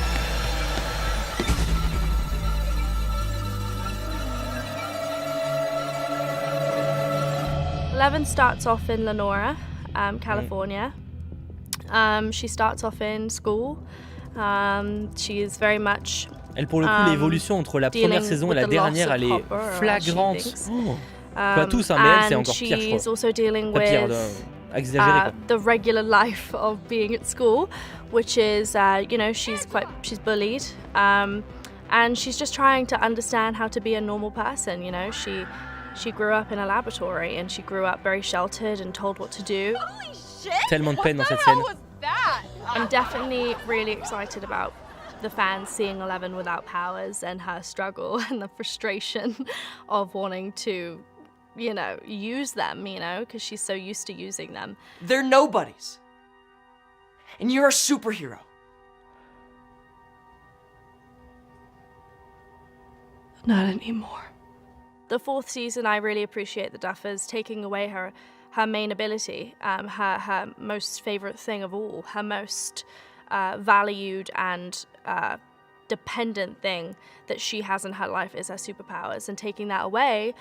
Eleven starts off in Lenora, California. She starts off in school. She is very much. Elle, pour le coup, l'évolution entre la première saison et la dernière, elle est flagrante. Pas tous, hein, mais elle, c'est encore pire, je She's crois. also dealing Pas pire, with exagéré, quoi. the regular life of being at school, which is, you know, she's bullied, and she's just trying to understand how to be a normal person. You know, she grew up in a laboratory and she grew up very sheltered and told what to do. Holy shit! Tellement de peine dans cette scène. What that? I'm definitely really excited about the fans seeing Eleven without powers and her struggle and the frustration of wanting to, you know, use them, you know, because she's so used to using them. They're nobodies. And you're a superhero. Not anymore. The fourth season, I really appreciate the Duffers taking away her main ability, her most favorite thing of all, her most valued and dependent thing that she has in her life is her superpowers, and taking that away.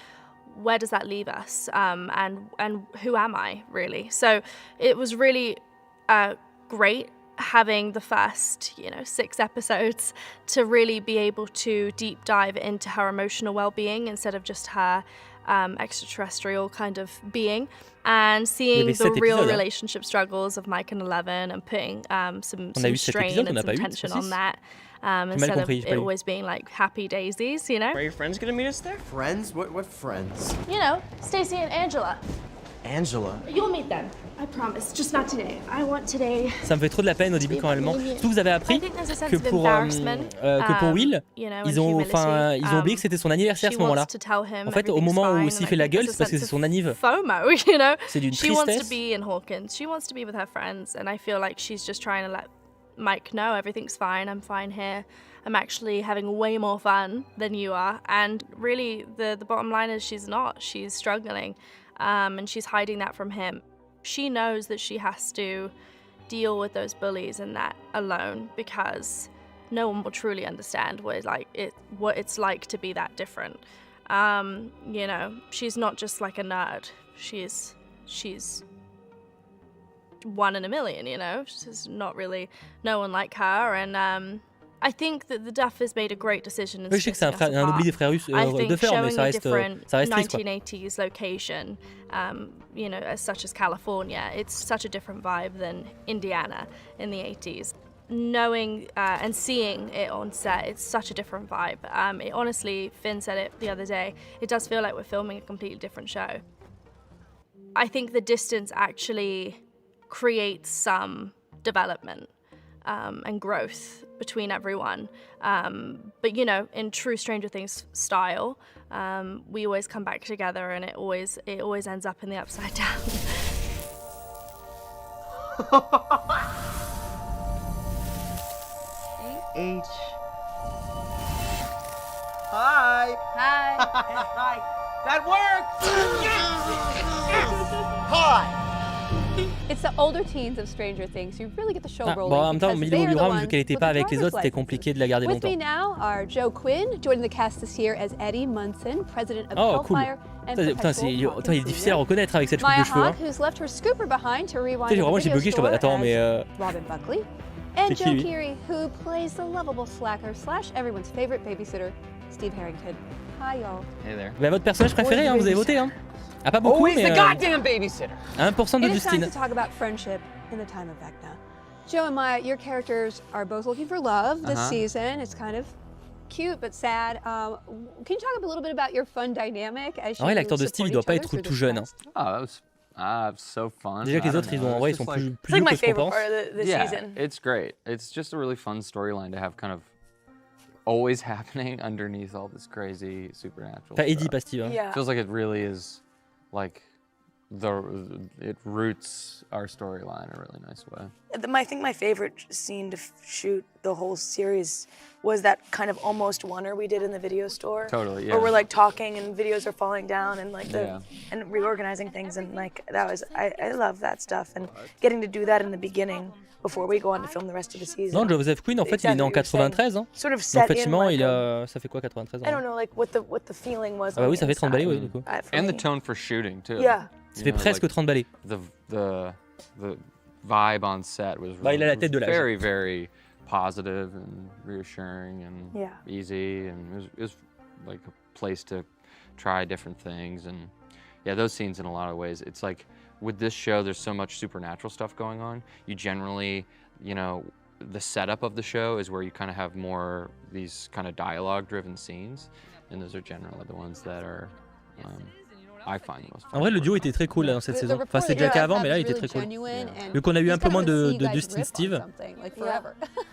Where does that leave us? And who am I, really? So it was really great having the first, 6 episodes to really be able to deep dive into her emotional well-being instead of just her extraterrestrial kind of being, and seeing the real relationship struggles of Mike and Eleven and putting some strain and some tension on that. Instead of it always being like happy daisies, you know? Are your friends gonna meet us there? Friends? What friends? You know, Stacy and Angela. Angela? You'll meet them. I promise. Just not today. I want today. Ça me fait trop de la peine au début quand elle ment. Surtout vous avez appris que pour Will, ils ont oublié que c'était son anniversaire à ce moment-là. En fait, au moment où s'il fait la gueule, c'est parce que c'est son anniv. FOMO, you know? C'est d'une She wants to tristesse. be in Hawkins. She wants to be with her friends, and I feel like she's just trying to let Mike, no, everything's fine. I'm fine here. I'm actually having way more fun than you are. And really, the bottom line is she's not. She's struggling, and she's hiding that from him. She knows that she has to deal with those bullies and that alone, because no one will truly understand what it's like to be that different. You know, she's not just like a nerd. She's one in a million, you know. There's not really no one like her, and I think that the Duffers made a great decision in Oui, je sais que c'est un oubli des frères russes Duffer, mais ça reste triste, quoi. 1980s location, you know, such as California, it's such a different vibe than Indiana in the 80s. Knowing and seeing it on set, it's such a different vibe. It honestly, Finn said it the other day, it does feel like we're filming a completely different show. I think the distance actually creates some development and growth between everyone. But you know, in true Stranger Things style, we always come back together, and it always ends up in the upside down. H. Hi. Hi. Hi. That worked. Hi. It's the older teens of Stranger Things who really get the show rolling. Bon, en même temps, because Millie they are Bobby the Brown, vu ones qu'elle était with pas the avec les driver's autres, c'était licenses. compliqué de la garder With me longtemps. now are Joe Quinn, joining the cast this year as Eddie Munson, president of Oh, cool. Hellfire and Putain, Perpetual il est difficile à reconnaître avec cette coupe Maya de cheveux. Hein. Hawk, who's left her scooper behind to rewind Tu sais, at the vraiment, j'ai video bugué, je store te attends, as mais Robin Buckley. And c'est Joe qui, lui? Keery, who plays the lovable slacker / everyone's favorite babysitter, Steve Harrington. Hi, y'all. Hey there. Bah, votre personnage préféré, hein, vous avez voté. Hein. Ah, pas beaucoup, Always mais the goddamn babysitter. 1% de It is time Justine. to talk about friendship in the time of Vecna. Joe and Maya, your characters are both looking for love this season. It's kind of cute but sad. Can you talk a little bit about your fun dynamic as En vrai, you l'acteur de support Steve, il each doit pas other être through tout this jeune. Hein. quest? Oh, that was so fun. Déjà que les I autres, don't ils know, en vrai, ils it's sont just plus like- vieux que ce qu'on pense. the yeah, season. it's great. It's just a really fun storyline to have kind of always happening underneath all this crazy supernatural Enfin, Eddie, stuff. pas Steve. Hein. Yeah. Feels like it really is like it roots our storyline in a really nice way. I think my favorite scene to shoot the whole series was that kind of almost oneer we did in the video store. Totally, yeah. Where we're like talking and videos are falling down and like Yeah. and reorganizing things, and like that was I love that stuff, and getting to do that in the beginning before we go on to film the rest of the season. Non, Joseph Quinn, en fait, il est né en 93. Hein. Sort of Donc, set in effectivement, like il a... ça fait quoi, 93 ans? I don't know, like what the feeling was. Ah bah on oui, the ça fait 30 balais, inside. oui, du coup. For And the me. tone for shooting too. Yeah. Ça fait presque 30 balais. The vibe on set was Bah, il a la tête de l'âge. very, very positive and reassuring and Yeah. easy, and it was like a place to try different things. And yeah, those scenes, in a lot of ways, it's like with this show, there's so much supernatural stuff going on. You generally, you know, the setup of the show is where you kind of have more these kind of dialogue-driven scenes, and those are generally the ones that are I find most fun. En vrai, le duo était très cool là, dans cette saison. Enfin, c'était déjà qu'avant, mais là, il était très cool. Vu qu'on a eu un peu moins de Justin Steve.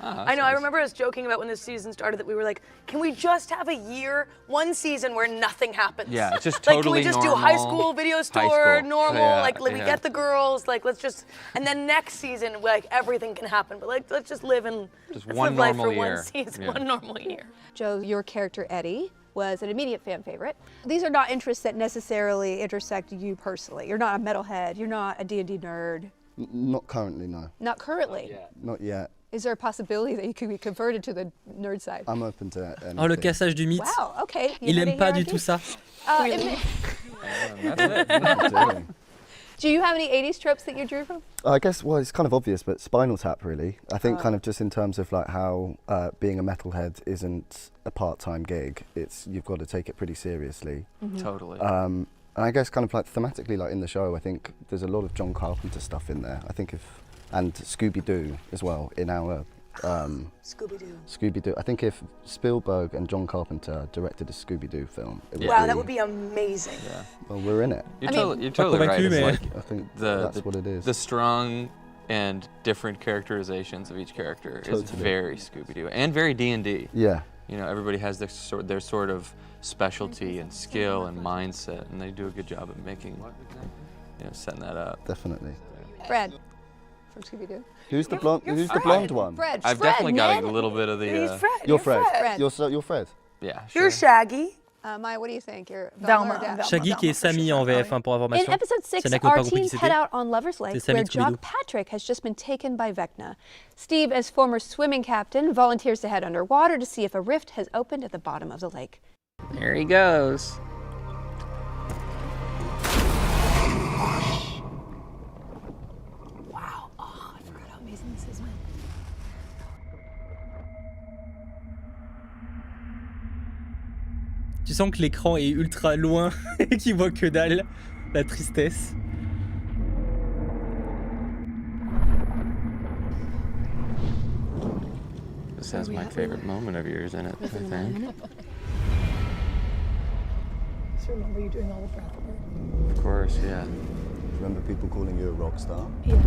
I know. I remember us joking about when this season started that we were like, "Can we just have a year, one season where nothing happens? Yeah, it's just like, totally can we just normal. do high school video store, High school. normal? Yeah, like, we yeah. get the girls. Like, let's just, and then next season, like everything can happen. But like, let's just live in Just let's one live life normal for year. one season, Yeah. one normal year." Joe, your character Eddie was an immediate fan favorite. These are not interests that necessarily intersect you personally. You're not a metalhead. You're not a D&D nerd. Not currently, no. Not currently. Not yet. Is there a possibility that you could be converted to the nerd side? I'm open to anything. Oh, le cassage du mythe. Wow, okay. Il aime pas du tout ça. Do you have any 80s tropes that you drew from? I guess, well, it's kind of obvious, but Spinal Tap, really. I think kind of just in terms of like how being a metalhead isn't a part-time gig. You've got to take it pretty seriously. Totally. And I guess kind of like thematically, like in the show, I think there's a lot of John Carpenter stuff in there. I think and Scooby-Doo as well in our Scooby-Doo. I think if Spielberg and John Carpenter directed a Scooby-Doo film, it would Wow, be, that would be amazing. Yeah. Well, we're in it. You're totally right. It's like I think the that's what it is. The strong and different characterizations of each character is Totally. very Scooby-Doo and very D&D. Yeah. You know, everybody has their sort of specialty and skill and mindset, and they do a good job of making, you know, setting that up. Definitely. Brad, from Scooby-Doo. Who's the blonde? Who's the blonde one? Fred. I've Fred, definitely Ned. got a little bit of the. He's Fred. You're Fred. Fred. You're Fred. Yeah. You're Shaggy. Maya, what do you think? You're Velma. or Daphne? Shaggy qui est Sammy en VF pour In information. episode 6, C'est là qu'on our n'a pas compris qui teens head c'était. out on Lover's Lake, C'est Sammy where de Scooby-Doo. Jock Patrick has just been taken by Vecna. Steve, as former swimming captain, volunteers to head underwater to see if a rift has opened at the bottom of the lake. There he goes. Wow. Oh, I forgot how amazing this is, man. Tu sens que l'écran est ultra loin et qu'il voit que dalle. La tristesse. This has my favorite moment of yours in it, I think. Just remember you doing all the breath work. Of course, yeah. Remember people calling you a rock star? Yes.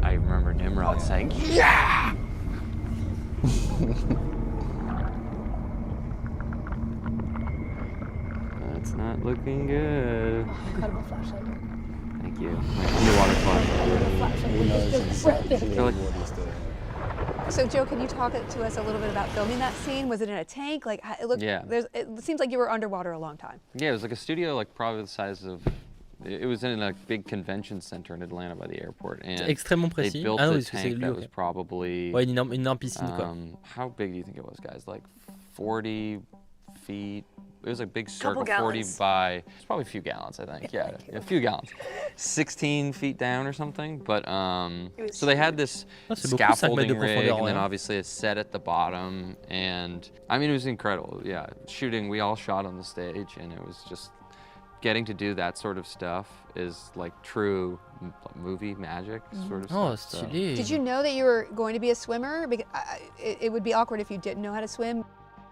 I remember Nimrod saying, "Yeah!" That's not looking good. Incredible flashlight. Thank you. My underwater flashlight. Really? So, Joe, can you talk to us a little bit about filming that scene? Was it in a tank? Like, it looked. Yeah. It seems like you were underwater a long time. Yeah, it was like a studio, like probably the size of. It was in a big convention center in Atlanta by the airport, and Extrêmement they précis. built Ah non, a parce que c'est tank lui, that ok. was probably. Ouais, une énorme piscine, quoi. How big do you think it was, guys? Like 40 feet. It was a big Couple circle, 40 gallons. by. It's probably a few gallons, I think. Yeah, a few gallons. 16 feet down or something. But so they had this Ah, c'est beaucoup, 5 mètres de scaffolding rig, profondeur, and then ouais. obviously a set at the bottom, and I mean it was incredible. Yeah, shooting. We all shot on the stage, and it was just getting to do that sort of stuff is like true movie magic sort of Oh, stuff. so. stylé. Did you know that you were going to be a swimmer? Because it would be awkward if you didn't know how to swim.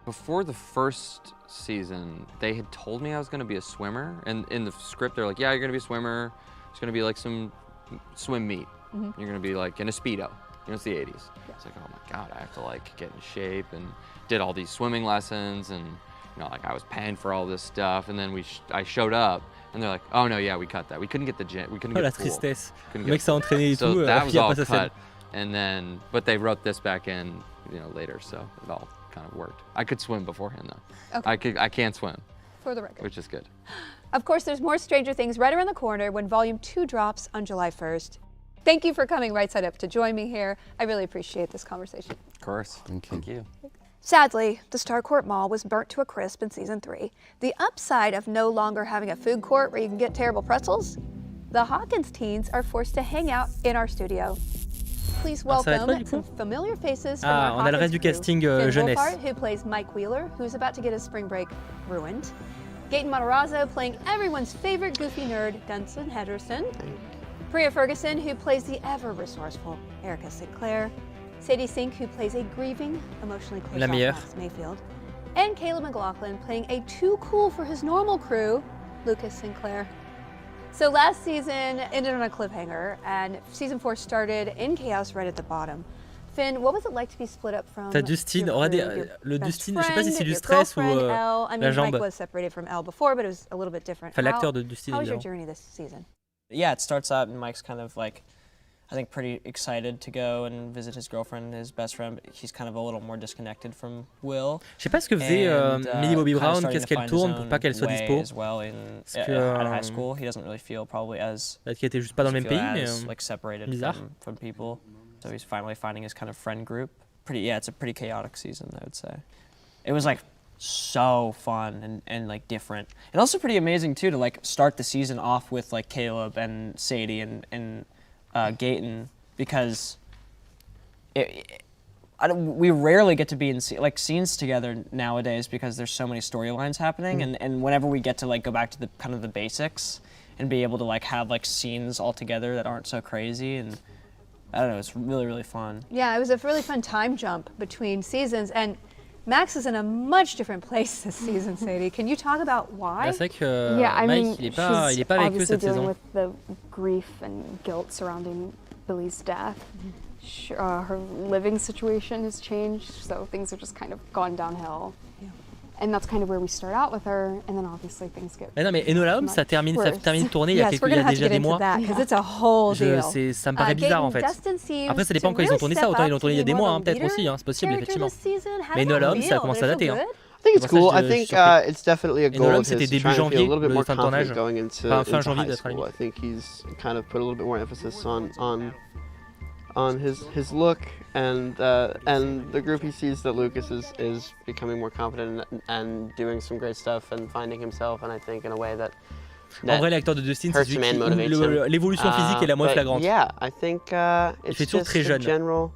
Before the first season, they had told me I was going to be a swimmer, and in the script they're like, yeah, you're going to be a swimmer. It's going to be like some swim meet. You're going to be like in a Speedo. You know, it's the 80s. It's like, oh my God, I have to like get in shape, and did all these swimming lessons, and you know, like I was paying for all this stuff, and then I showed up, and they're like, oh no, yeah, we cut that. We couldn't get the gym. We couldn't Oh, get la the pool. tristesse. Couldn't Le mec get s'est entraîné et so tout. that was puis all après, ça cut, and then, but they wrote this back in, you know, later, so it all kind of worked. I could swim beforehand though. Okay. I can't swim, For the record. which is good. Of course, there's more Stranger Things right around the corner when Volume 2 drops on July 1st. Thank you for coming right side up to join me here. I really appreciate this conversation. Of course. Thank you. Sadly, the Starcourt Mall was burnt to a crisp in Season 3. The upside of no longer having a food court where you can get terrible pretzels? The Hawkins teens are forced to hang out in our studio. Please Alors, ça va être welcome quoi, du some coup familiar faces from Ah, our on a le Hawkins reste du crew. casting Finn jeunesse. Wolfhard, who plays Mike Wheeler, who's about to get his spring break ruined. Gaten Matarazzo playing everyone's favorite goofy nerd, Duncan Henderson. Priya Ferguson, who plays the ever-resourceful Erica Sinclair. Sadie Sink, who plays a grieving, emotionally close La off meilleure. Max Mayfield. And Caleb McLaughlin playing a too cool for his normal crew, Lucas Sinclair. So last season ended on a cliffhanger, and Season 4 started in chaos right at the bottom. Finn, what was it like to be split up from T'as Dustin, your regardez, crew, your le best Dustin, je sais pas si c'est du friend, stress ou your girlfriend, Elle? I la mean, jambe. Mike was separated from Elle before, but it was a little bit different. Enfin, l'acteur de Dustin, How was your évidemment. journey this season? Yeah, it starts out and Mike's kind of like, I think pretty excited to go and visit his girlfriend, his best friend, but he's kind of a little more disconnected from Will. Je sais pas ce que faisait Millie Bobby Brown, qu'est-ce qu'elle tourne pour pas qu'elle soit dispo. As well Parce que, at high school, he doesn't really feel probably as peut-être qu'elle était juste pas dans le même pays, mais like separated bizarre. from people. So he's finally finding his kind of friend group. It's a pretty chaotic season, I would say. It was like so fun and like different, and also pretty amazing too to like start the season off with like Caleb and Sadie and Gaten, because we rarely get to be in like scenes together nowadays because there's so many storylines happening, and whenever we get to like go back to the kind of the basics and be able to like have like scenes all together that aren't so crazy, and I don't know, it's really, really fun. Yeah, it was a really fun time jump between seasons, and Max is in a much different place this season, Sadie. Can you talk about why? C'est vrai que Yeah, I Mike, mean, il est pas avec eux obviously cette dealing saison. with the grief and guilt surrounding Billy's death. Her living situation has changed, so things have just kind of gone downhill. Yeah. And that's kind of where we start out with her, and then obviously things get. Mais non, mais Enola Holmes, ça termine de tourner il y a déjà des mois. Ça me paraît bizarre en fait. Après, ça dépend quand ils ont tourné ça. Autant ils l'ont tourné il y a des mois, peut-être aussi, c'est possible effectivement. Mais Enola Holmes, ça commence à dater. I think it's cool. I think it's definitely a goal of his to try and feel a little bit more confident going into high school. I think he's kind of put a little bit more emphasis on his look and the group. He sees that Lucas is becoming more confident and doing some great stuff and finding himself, and I think in a way that en vrai, l'acteur de Dustin, c'est celui où l'évolution physique est la moins flagrante. Yeah, I think it's just très jeune.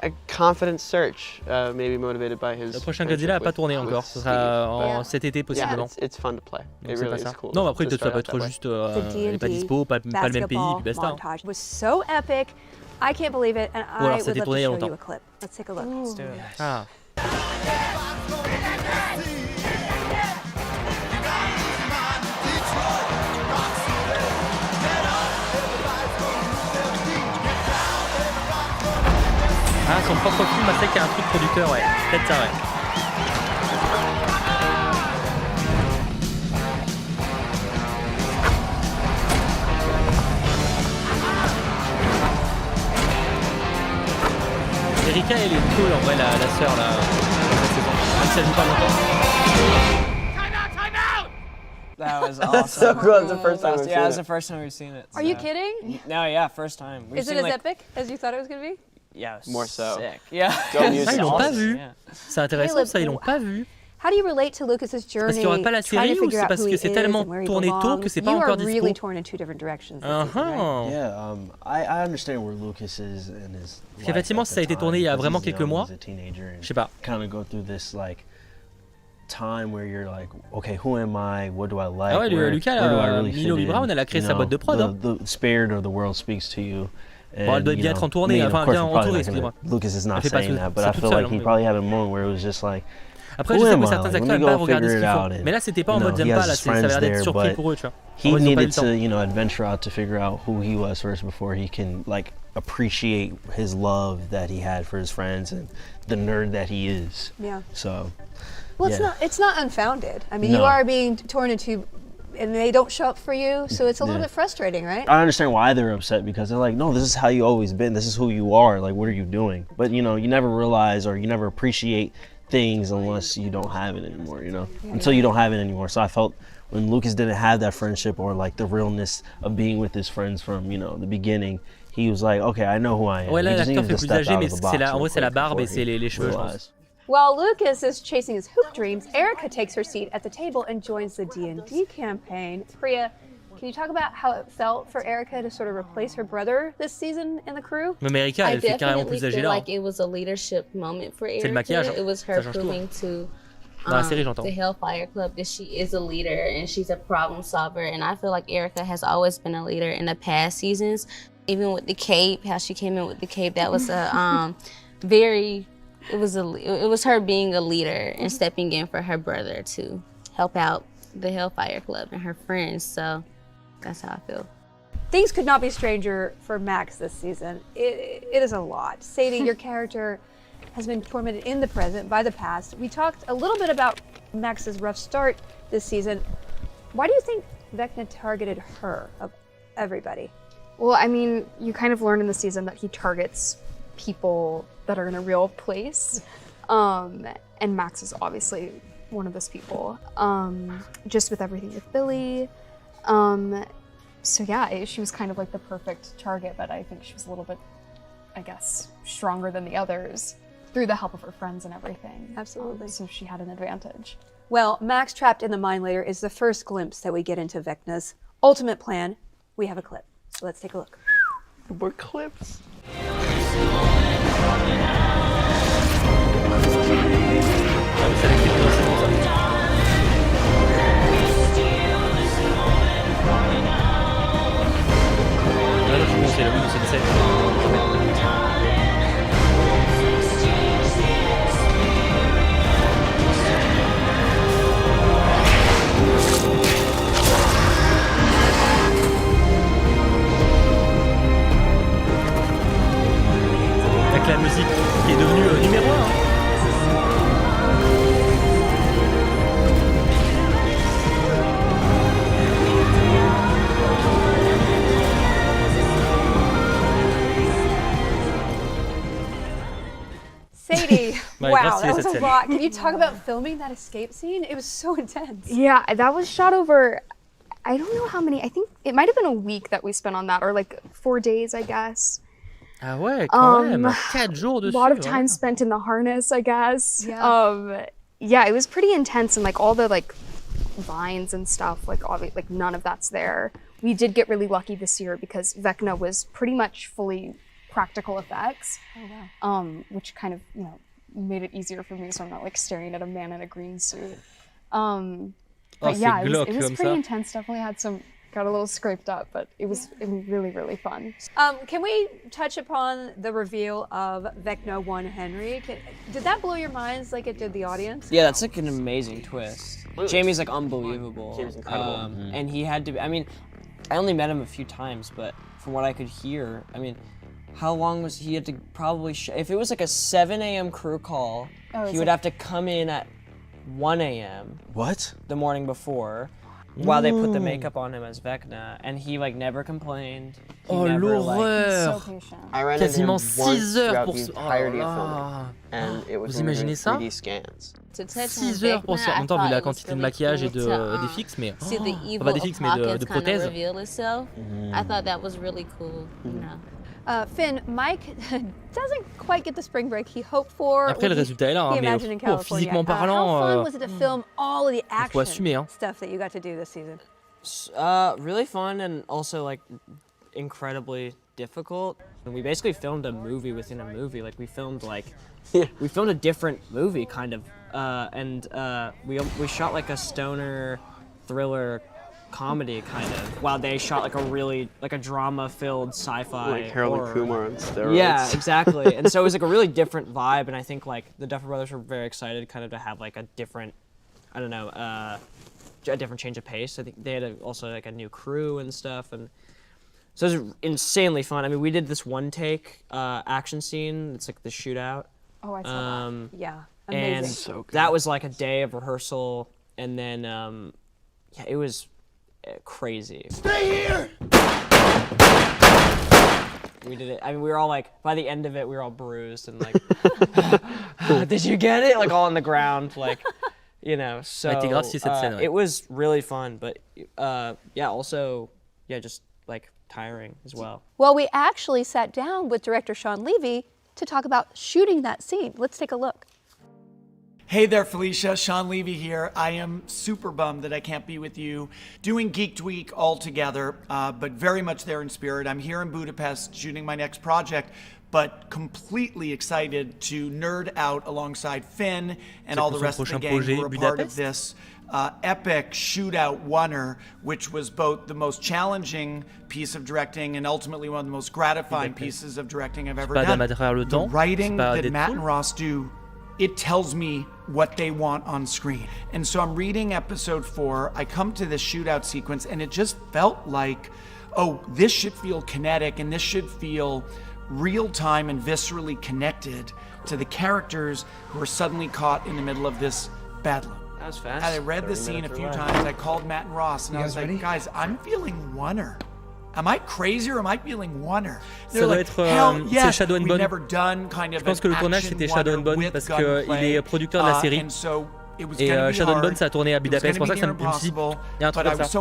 A confident search, maybe motivated by his. Le prochain Godzilla n'a pas tourné encore. Ce sera cet été possiblement. It's fun to play. It really is cool. Non, après peut-être ça peut être juste il n'est pas dispo, pas le même pays, puis basta. Montage was so epic. I can't believe it, and I would love to show you a clip. Let's take a look. Let's do it. Ah. Ah, son propre film, c'est qu'il y a un truc producteur, ouais. Peut-être ça, ouais. Erika, elle est cool en vrai, la sœur là. Cette saison. Même si elle joue pas longtemps. That was awesome. That's so cool. That's the first time we've seen it. Yeah, that's the first time we've seen it. Are you kidding? No, yeah, first time. Is it as epic as you thought it was going to be? Yeah, more so. Sick. Yeah. Ça, ils l'ont pas vu. C'est intéressant, ça, ils l'ont pas vu. How do you relate to Lucas's journey? Parce qu'il n'y aura pas la série ou c'est parce que c'est tellement tourné tôt que c'est pas encore dispo? You are really torn in two different directions. Yeah, I understand where Lucas is in his life. Effectivement, ça a été tourné il y a vraiment quelques mois. Je sais pas. Kind of go through this like time where you're like, okay, who am I? What do I like? Ah ouais, Lucas, Millie Brown, elle a créé sa boîte de prod. The spirit of the world speaks to you. Bon, elle doit bien être en tournée, enfin bien entourée, excusez-moi. Lucas is not saying that, but I feel like he probably had a moment where it was just like. Après, je sais que certains acteurs n'aiment pas regarder ce qu'ils font. Mais là, c'était pas en mode j'aime pas, là, ça avait l'air d'être surpris pour eux, tu vois. He needed to, adventure out to figure out who he was first before he can, like, appreciate his love that he had for his friends and the nerd that he is. Yeah. So. Well, it's not unfounded. I mean, you are being torn into, and they don't show up for you, so it's a little bit frustrating, right? I understand why they're upset because they're like, no, this is how you always been. This is who you are. Like, what are you doing? But you never realize or you never appreciate things unless you don't have it anymore, until you don't have it anymore. So I felt when Lucas didn't have that friendship or like the realness of being with his friends from, the beginning, he was like, okay, I know who I am. Ouais, là, l'acteur fait plus âgé, mais en vrai, c'est la barbe et c'est les cheveux, je pense. While Lucas is chasing his hoop dreams, Erica takes her seat at the table and joins the D&D campaign. Priya, can you talk about how it felt for Erica to sort of replace her brother this season in the crew? Mais Erica, elle fait carrément plus âgée là. Like it was a leadership moment for Erica. C'est le maquillage. It was her proving to the Hellfire Club that she is a leader and she's a problem solver. And I feel like Erica has always been a leader in the past seasons. Even with the cape, how she came in with the cape, that was a it was her being a leader and stepping in for her brother to help out the Hellfire Club and her friends. So that's how I feel. Things could not be stranger for Max this season. It is a lot. Sadie, your character has been tormented in the present by the past. We talked a little bit about Max's rough start this season. Why do you think Vecna targeted her of everybody? Well, I mean, you kind of learn in the season that he targets people that are in a real place. And Max is obviously one of those people. Just with everything with Billy. So yeah, she was kind of like the perfect target, but I think she was a little bit, I guess, stronger than the others through the help of her friends and everything. Absolutely. So she had an advantage. Well, Max trapped in the mine layer is the first glimpse that we get into Vecna's ultimate plan. We have a clip, so let's take a look. More clips. Avec la musique qui est devenue numéro 1. Sadie, Ouais, wow, grave that stylé was cette a scène. lot. Can you talk about filming that escape scene? It was so intense. Yeah, that was shot over, I don't know how many, I think it might have been a week that we spent on that, or like 4 days, I guess. Ah ouais, quand même. 4 jours dessus. A lot of ouais. time spent in the harness, I guess. Yeah. Yeah, it was pretty intense, and like all the like vines and stuff, like like none of that's there. We did get really lucky this year because Vecna was pretty much fully practical effects. Oh wow. Which kind of, you know, made it easier for me, so I'm not like staring at a man in a green suit. But yeah, it was pretty intense. Definitely had got a little scraped up, but it was really, really fun. Can we touch upon the reveal of Vecna 1 Henry? Did that blow your minds like it did the audience? Yeah, that's like an amazing twist. Jamie's like unbelievable. Jamie's incredible. And he had to be, I mean, I only met him a few times, but from what I could hear, I mean, how long was he had to probably, if it was like a 7 a.m. crew call, he would have to come in at 1 a.m. What? The morning before, while they put the makeup on him as Vecna, and he like never complained. He never, l'horreur! I ran into him Quasiment once 6 heures throughout pour the ce... entirety of filming, and it was Vous imaginez ça? 3D scans. 6 heures pour ça. En même temps, vu la quantité de maquillage et des fixes, mais... Enfin, pas des fixes, mais de prothèses. I thought that was really cool, you know. Finn, Mike doesn't quite get the spring break he hoped for. Après, le résultat est là, hein, mais physiquement parlant, how fun was it to film all of the action assumer, hein. stuff that you got to do this season? Really fun and also like incredibly difficult. And we basically filmed a movie within a movie. Like we filmed a different movie kind of, and we shot like a stoner thriller comedy kind of, while they shot like a drama-filled sci-fi. Like Harold and Kumar on steroids. Yeah, exactly. And so it was like a really different vibe, and I think like the Duffer Brothers were very excited kind of to have like a different, I don't know, a different change of pace. I think they had also like a new crew and stuff, and so it was insanely fun. I mean, we did this one take action scene. It's like the shootout. Oh, I saw that. Yeah, amazing. And so that was like a day of rehearsal, and then yeah, it was crazy. Stay here! We did it. I mean, we were all like, by the end of it, we were all bruised and like, did you get it? Like all on the ground, like, you know. So it was really fun, but yeah, also, yeah, just like tiring as well. Well, we actually sat down with director Sean Levy to talk about shooting that scene. Let's take a look. Hey there, Felicia. Sean Levy here. I am super bummed that I can't be with you doing Geek Week all together, but very much there in spirit. I'm here in Budapest shooting my next project, but completely excited to nerd out alongside Finn and all the rest of the gang who are a part of this epic shootout oneer, which was both the most challenging piece of directing and ultimately one of the most gratifying pieces of directing I've ever done. The writing that Matt and Ross do, it tells me what they want on screen. And so I'm reading episode 4, I come to this shootout sequence and it just felt like, oh, this should feel kinetic and this should feel real time and viscerally connected to the characters who are suddenly caught in the middle of this bedlam. That was fast. And I read the scene a few times, I called Matt and Ross and I was like, guys, I'm feeling oneer. Am I crazy or am I feeling oneer? Ça doit être c'est Shadow and Bone. Je pense que le tournage c'était Shadow and Bone parce qu'il est producteur de la série. Et Shadow and Bone ça a tourné à Budapest. C'est pour ça que ça me dit il y a un truc comme ça.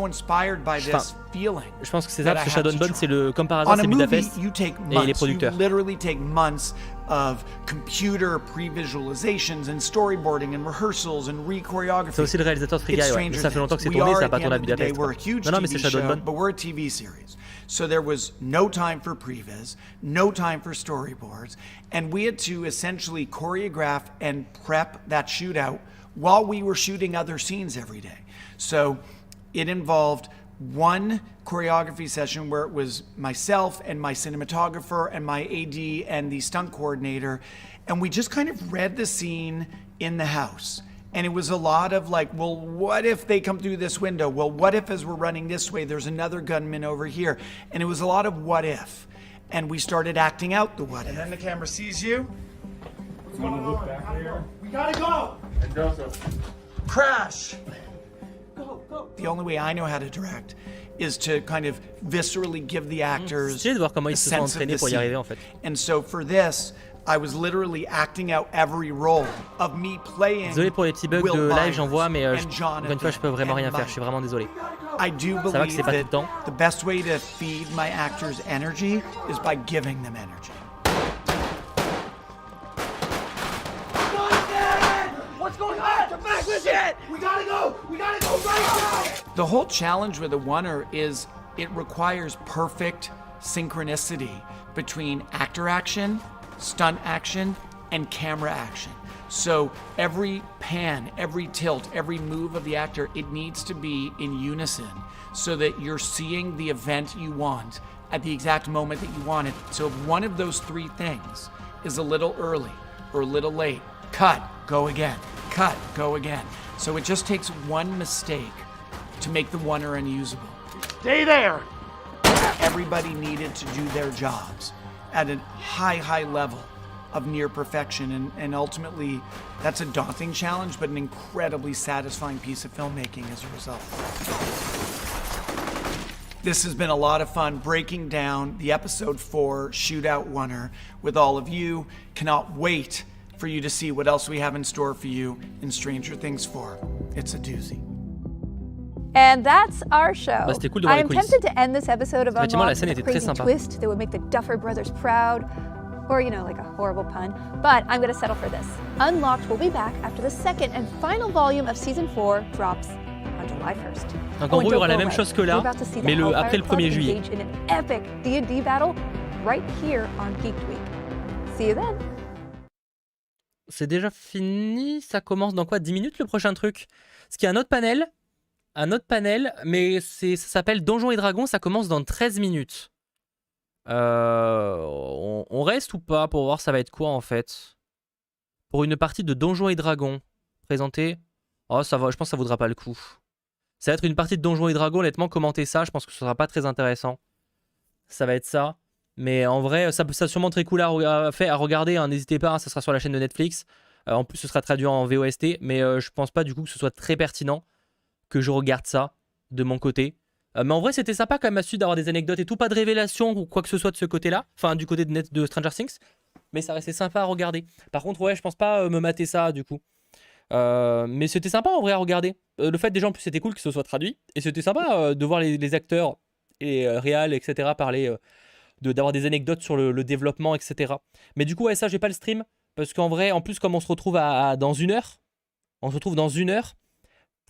Je pense que c'est ça parce que Shadow and Bone c'est le comme par hasard c'est Budapest et il est producteur. Of computer pre-visualizations and storyboarding and rehearsals and re-choreography. C'est aussi le réalisateur de Free Guy, ouais. Mais ça fait longtemps que c'est tourné, ça n'a pas tourné à Budapest. Non, mais c'est Shadow and Bone. But we're a TV series. So there was no time for previs, no time for storyboards, and we had to essentially choreograph and prep that shootout while we were shooting other scenes every day. So it involved one choreography session where it was myself and my cinematographer and my AD and the stunt coordinator, and we just kind of read the scene in the house. And it was a lot of like, well, what if they come through this window? Well, what if as we're running this way, there's another gunman over here? And it was a lot of what if. And we started acting out the what if. And then the camera sees you. You want to look back there? We gotta go! And Joseph. Crash! The only way I know how to direct is to kind of viscerally give the actors de voir comment ils se sont entraînés pour y arriver en fait. And so for this, I was literally acting out every role of me playing. Désolé pour les petits bugs de live, j'en vois, mais encore une fois, je peux vraiment rien faire. Je suis vraiment désolé. I do Ça va que c'est believe pas tout le that temps. the best way to feed my actors energy is by giving them energy. What's going on? Come back, shit! We gotta go right now! The whole challenge with a oneer is it requires perfect synchronicity between actor action, stunt action, and camera action. So every pan, every tilt, every move of the actor, it needs to be in unison so that you're seeing the event you want at the exact moment that you want it. So if one of those three things is a little early or a little late, cut, go again, cut, go again. So it just takes one mistake to make the oneer unusable. Stay there! Everybody needed to do their jobs at a high level of near perfection, and ultimately that's a daunting challenge, but an incredibly satisfying piece of filmmaking as a result. This has been a lot of fun breaking down the episode 4 Shootout Oneer with all of you. Cannot wait for you to see what else we have in store for you in Stranger Things 4. It's a doozy. And that's our show. Bah, c'était cool de voir I les am coulisses. tempted to end this episode of Effectivement, la Unlocked scène with a était très crazy sympa. twist that would make the Duffer Brothers proud, or like a horrible pun. But I'm going to settle for this. Unlocked will be back after the second and final volume of season 4 drops on July 1st. Donc en gros, il y aura la même chose que là, mais après le 1er juillet. In an epic D&D battle right here on GEEKED Week. See you then. C'est déjà fini, ça commence dans quoi 10 minutes le prochain truc? Parce qu'il y a un autre panel, mais ça s'appelle Donjons et Dragons, ça commence dans 13 minutes. On reste ou pas pour voir ça va être quoi en fait? Pour une partie de Donjons et Dragons présentée. Oh ça va, je pense que ça vaudra pas le coup. Ça va être une partie de Donjons et Dragons, honnêtement commenter ça, je pense que ce sera pas très intéressant. Ça va être ça. Mais en vrai, ça sûrement très cool à regarder, hein. N'hésitez pas, hein, ça sera sur la chaîne de Netflix. En plus, ce sera traduit en VOST, mais je pense pas du coup que ce soit très pertinent que je regarde ça de mon côté. Mais en vrai, c'était sympa quand même à suite d'avoir des anecdotes et tout, pas de révélation ou quoi que ce soit de ce côté-là, enfin du côté de Stranger Things, mais ça restait sympa à regarder. Par contre, ouais, je pense pas me mater ça du coup. Mais c'était sympa en vrai à regarder. Le fait déjà en plus c'était cool que ce soit traduit, et c'était sympa de voir les acteurs et réals, etc. parler, d'avoir des anecdotes sur le développement, etc. Mais du coup, ouais, ça, j'ai pas le stream, parce qu'en vrai, en plus, comme on se retrouve dans 1 heure, on se retrouve dans 1 heure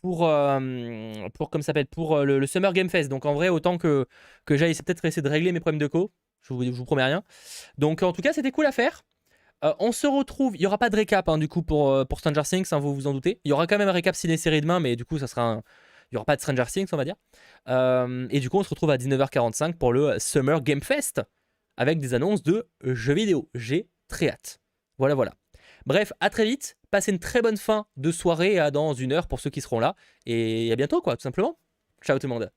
pour le Summer Game Fest. Donc en vrai, autant que j'aille peut-être essayer de régler mes problèmes de co. Je vous promets rien. Donc en tout cas, c'était cool à faire. On se retrouve. Il n'y aura pas de récap hein, du coup pour Stranger Things, hein, vous vous en doutez. Il y aura quand même un récap ciné-série demain, mais du coup, ça sera il n'y aura pas de Stranger Things, on va dire. Et du coup, on se retrouve à 19h45 pour le Summer Game Fest avec des annonces de jeux vidéo. J'ai très hâte. Voilà. Bref, à très vite. Passez une très bonne fin de soirée dans 1 heure pour ceux qui seront là. Et à bientôt, quoi, tout simplement. Ciao tout le monde.